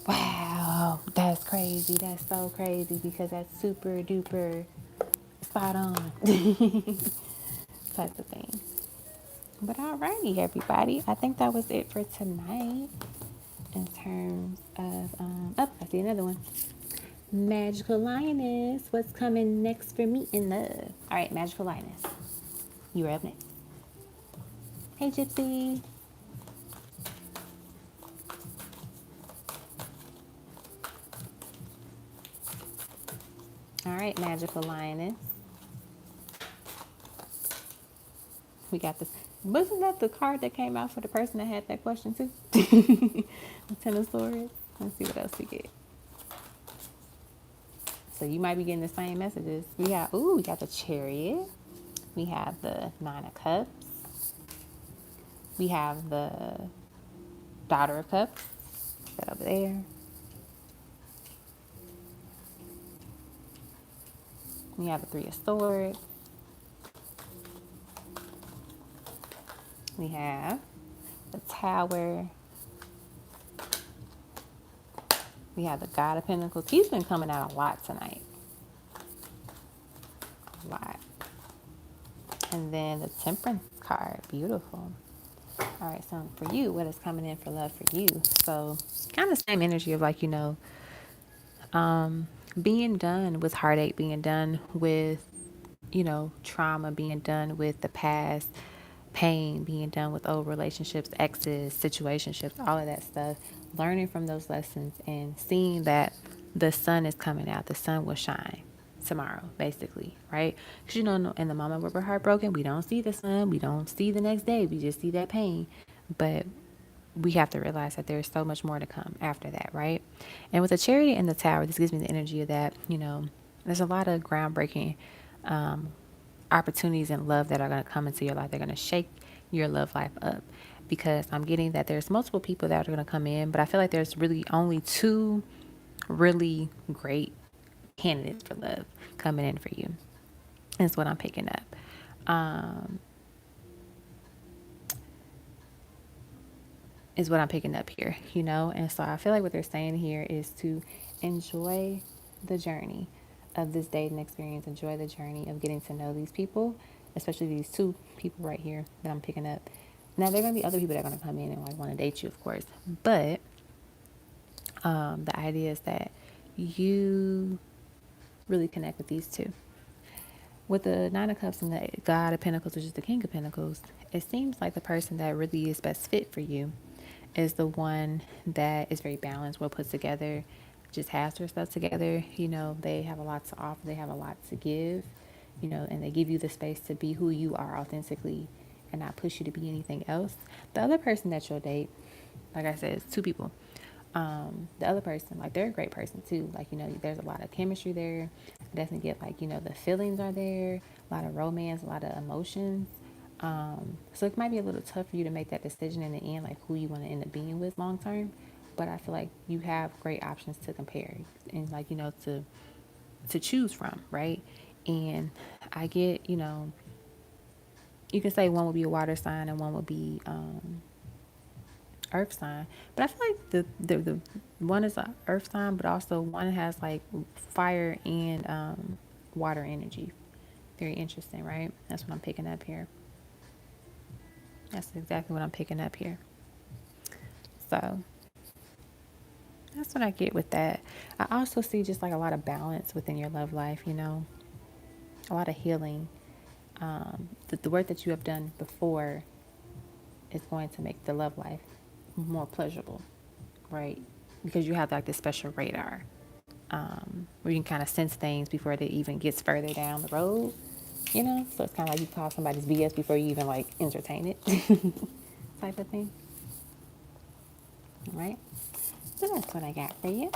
wow, that's crazy, that's so crazy, because that's super duper spot on type of thing. But alrighty, everybody, I think that was it for tonight in terms of I see another one. Magical Lioness, what's coming next for me in love? All right, Magical Lioness, you are up next. Hey, Gypsy. All right, Magical Lioness. We got this. Wasn't that the card that came out for the person that had that question too? The Ten of Swords. Let's see what else we get. So you might be getting the same messages. We got the Chariot. We have the Nine of Cups. We have the Daughter of Cups. That over there. We have the Three of Swords. We have the Tower. We have the God of Pentacles. He's been coming out a lot tonight. A lot. And then the Temperance card. Beautiful. All right, so for you, what is coming in for love for you? So kind of same energy of like, being done with heartache, being done with, trauma, being done with the past, pain, being done with old relationships, exes, situationships, all of that stuff, learning from those lessons and seeing that the sun is coming out, the sun will shine tomorrow, basically, right? Because, in the moment where we're heartbroken, we don't see the sun, we don't see the next day, we just see that pain. But we have to realize that there's so much more to come after that, right? And with the Chariot and the Tower, this gives me the energy of that, there's a lot of groundbreaking opportunities and love that are going to come into your life. They're going to shake your love life up, because I'm getting that there's multiple people that are going to come in, but I feel like there's really only two really great candidates for love coming in for you. That's what I'm picking up. Is what I'm picking up here, And so I feel like what they're saying here is to enjoy the journey of this dating experience, enjoy the journey of getting to know these people, especially these two people right here that I'm picking up. Now, there are going to be other people that are going to come in and like want to date you, of course, but the idea is that you really connect with these two. With the Nine of Cups and the God of Pentacles, which is the King of Pentacles, it seems like the person that really is best fit for you is the one that is very balanced, well put together, just has their stuff together. They have a lot to offer, they have a lot to give, and they give you the space to be who you are authentically and not push you to be anything else. The other person that you'll date, like I said, it's two people. The other person, like, they're a great person too. Like, there's a lot of chemistry there. I definitely get like, the feelings are there, a lot of romance, a lot of emotions. So it might be a little tough for you to make that decision in the end, like who you want to end up being with long term. But I feel like you have great options to compare and like, to choose from, right? And I get, you can say one would be a water sign and one would be earth sign, but I feel like the one is a earth sign, but also one has like fire and water energy. Very interesting, right? That's what I'm picking up here. That's exactly what I'm picking up here. So that's what I get with that. I also see just like a lot of balance within your love life, a lot of healing. The work that you have done before is going to make the love life more pleasurable, right? Because you have like this special radar where you can kind of sense things before it even gets further down the road, So it's kind of like you call somebody's BS before you even like entertain it, type of thing. All right. So that's what I got for you,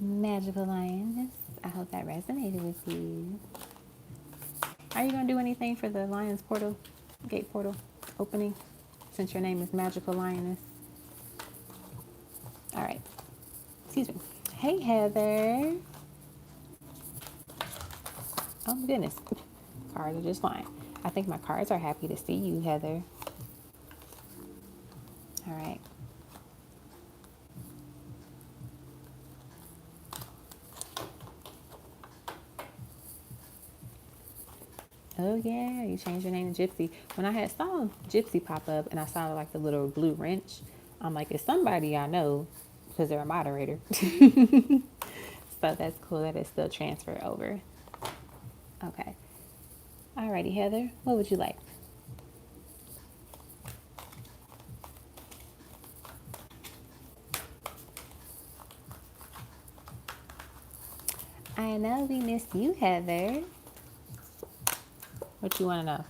Magical Lioness. I hope that resonated with you. Are you gonna do anything for the Lion's portal, gate portal opening, since your name is Magical Lioness? All right. Excuse me. Hey, Heather. Oh my goodness. Cards are just fine. I think my cards are happy to see you, Heather. All right. Oh yeah, you changed your name to Gypsy. When I had saw Gypsy pop up and I saw like the little blue wrench, I'm like, it's somebody I know because they're a moderator. So that's cool that it's still transferred over. Okay. Alrighty, Heather, what would you like? I know we missed you, Heather. What you want to know?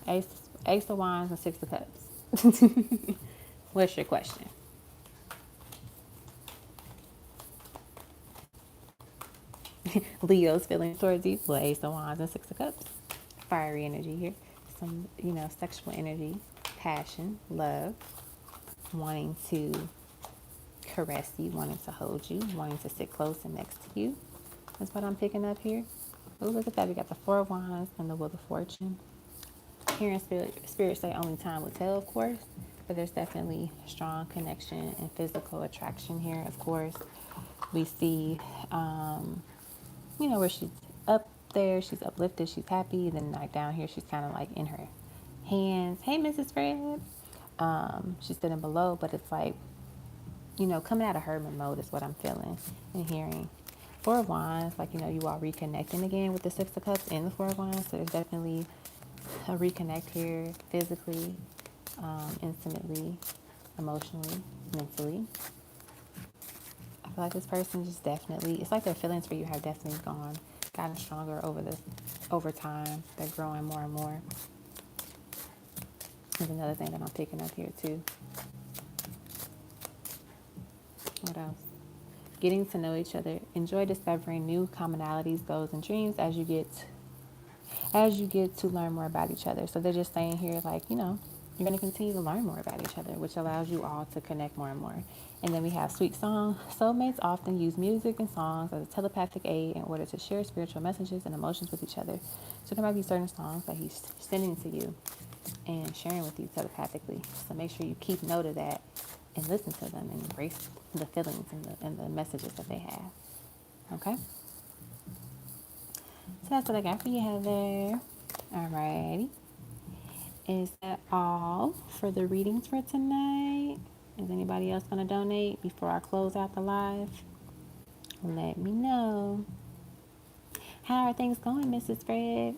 Ace of Wands and Six of Cups. What's your question? Leo's feelings towards you. Well, Ace of Wands and Six of Cups. Fiery energy here. Some, sexual energy, passion, love, wanting to caress you, wanting to hold you, wanting to sit close and next to you. That's what I'm picking up here. Oh, look at that. We got the Four of Wands and the Wheel of Fortune. Here in spirit say only time will tell, of course, but there's definitely strong connection and physical attraction here, of course. We see, where she's up there, she's uplifted, she's happy. Then like down here, she's kind of like in her hands. Hey, Mrs. Fred. She's sitting below, but it's like, coming out of hermit mode is what I'm feeling and hearing. Four of Wands, like, you all reconnecting again with the Six of Cups and the Four of Wands. So there's definitely a reconnect here physically, intimately, emotionally, mentally. I feel like this person just definitely, it's like their feelings for you have definitely gotten stronger over time. They're growing more and more. There's another thing that I'm picking up here too. What else? Getting to know each other. Enjoy discovering new commonalities, goals, and dreams as you get to learn more about each other. So they're just saying here, like, you're going to continue to learn more about each other, which allows you all to connect more and more. And then we have sweet song. Soulmates often use music and songs as a telepathic aid in order to share spiritual messages and emotions with each other. So there might be certain songs that he's sending to you and sharing with you telepathically. So make sure you keep note of that and listen to them and embrace the feelings and the messages that they have. Okay? So that's what I got for you, Heather. Alrighty. Is that all for the readings for tonight? Is anybody else going to donate before I close out the live? Let me know. How are things going, Mrs. Fred?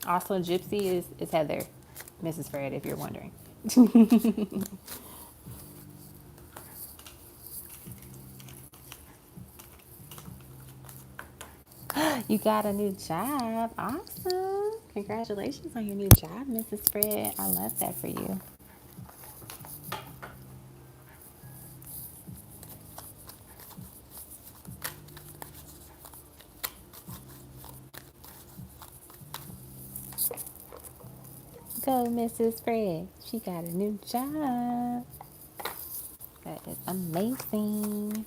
Also, Gypsy is Heather, Mrs. Fred, if you're wondering. You got a new job. Awesome. Congratulations on your new job, Mrs. Fred. I love that for you. Go, Mrs. Fred. She got a new job. That is amazing.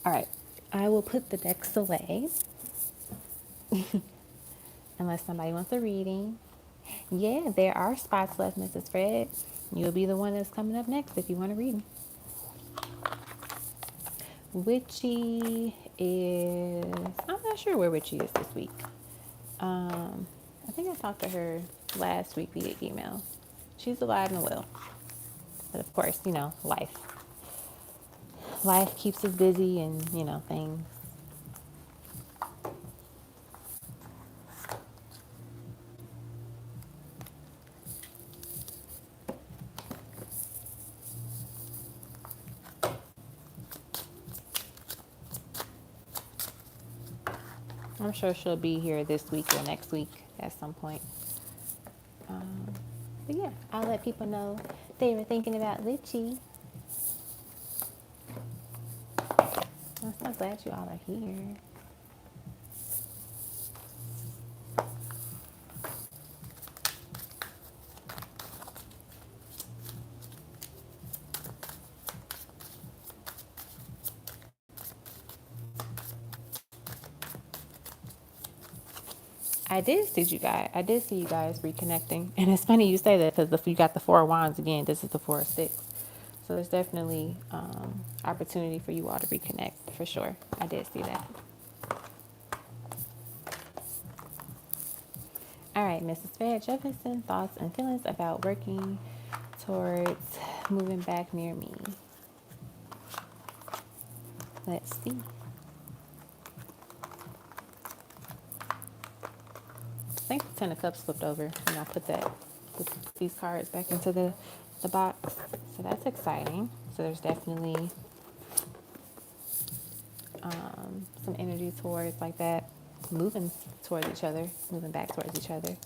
All right. I will put the decks away unless somebody wants a reading. Yeah, there are spots left, Mrs. Fred. You'll be the one that's coming up next if you want a reading. Witchy is, I'm not sure where Witchy is this week. I think I talked to her last week via email. She's alive and well. But of course, life. Life keeps us busy and, things. I'm sure she'll be here this week or next week at some point. But yeah, I'll let people know they were thinking about Witchy. I'm so glad you all are here. I did see you guys. I did see you guys reconnecting, and it's funny you say that because you got the Four of Wands again. This is the Four of Sticks, so there's definitely opportunity for you all to reconnect for sure. I did see that. All right, Mrs. Fred Jefferson, thoughts and feelings about working towards moving back near me. Let's see. think the 10 of Cups flipped over and I put these cards back into the box. So that's exciting. So there's definitely some energy towards like that, moving towards each other, moving back towards each other.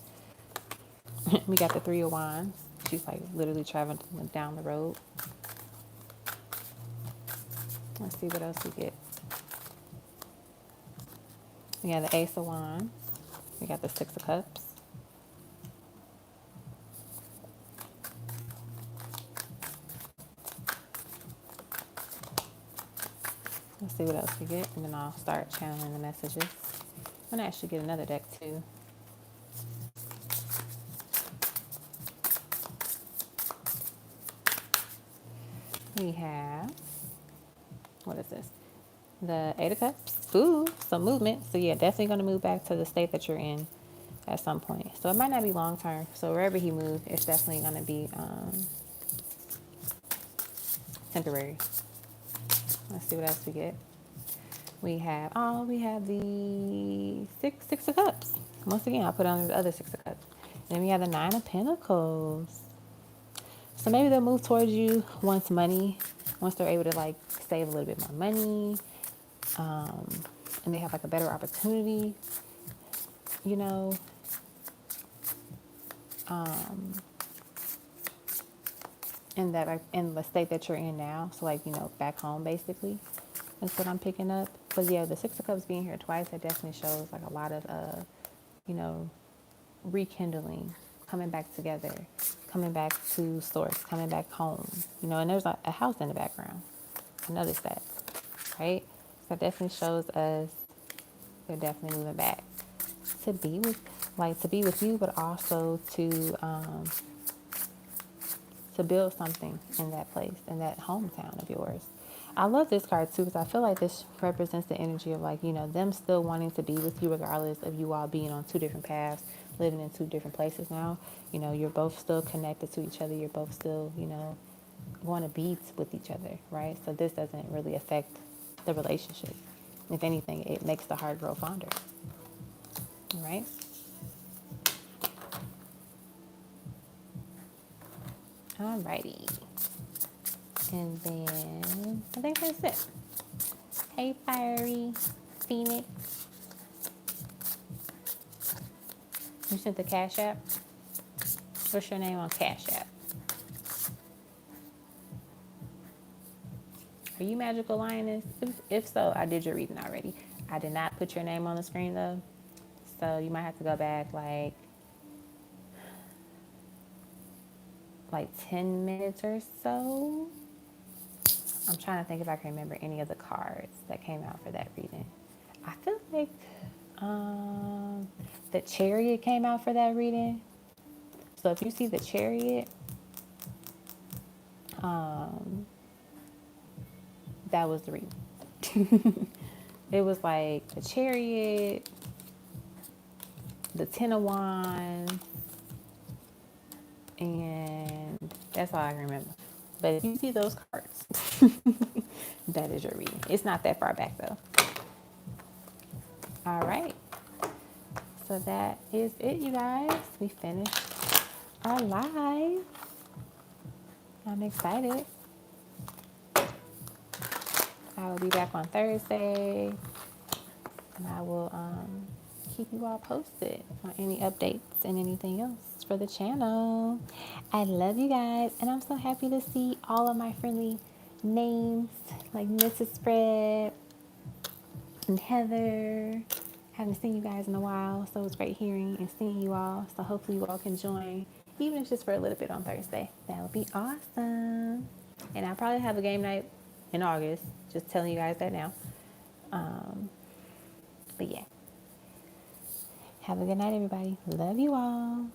We got the 3 of Wands. She's like literally traveling down the road. Let's see what else we get. We got the Ace of Wands. We got the 6 of Cups. Let's see what else we get, and then I'll start channeling the messages. I'm gonna actually get another deck too. We have, what is this? The 8 of Cups. Ooh, some movement. So yeah, definitely gonna move back to the state that you're in at some point. So it might not be long term. So wherever he moved, it's definitely gonna be temporary. Let's see what else we get. We have the six of Cups. Once again, I'll put on the other 6 of Cups. Then we have the 9 of Pentacles. So maybe they'll move towards you once they're able to like save a little bit more money, and they have like a better opportunity, you know, in the state that you're in now. So like, you know, back home basically. That's what I'm picking up. But yeah, the 6 of Cups being here twice, that definitely shows like a lot of, you know, rekindling, coming back together, coming back to source, coming back home. You know, and there's a house in the background. I noticed that, right? So that definitely shows us they're definitely moving back to be with you, but also to build something in that place, in that hometown of yours. I love this card too, because I feel like this represents the energy of like, you know, them still wanting to be with you regardless of you all being on 2 different paths, living in 2 different places now. You know, you're both still connected to each other. You're both still, you know, want to be with each other, right? So this doesn't really affect the relationship. If anything, it makes the heart grow fonder, right? Alrighty. And then I think that's it. Hey, Fiery Phoenix. You sent the Cash App? What's your name on Cash App? Are you Magical Lioness? If so, I did your reading already. I did not put your name on the screen though. So you might have to go back like 10 minutes or so. I'm trying to think if I can remember any of the cards that came out for that reading. I feel like the Chariot came out for that reading. So if you see the Chariot, that was the reading. It was like the Chariot, the 10 of Wands, and that's all I can remember. But if you see those cards, that is your reading. It's not that far back though. All right. So that is it, you guys. We finished our live. I'm excited. I will be back on Thursday, and I will keep you all posted on any updates and anything else for the channel. I love you guys, and I'm so happy to see all of my friendly names like Mrs. Spread and Heather. Haven't seen you guys in a while, so it's great hearing and seeing you all. So hopefully you all can join, even if it's just for a little bit on Thursday. That would be awesome. And I'll probably have a game night in August. Just telling you guys that now. But yeah. Have a good night, everybody. Love you all.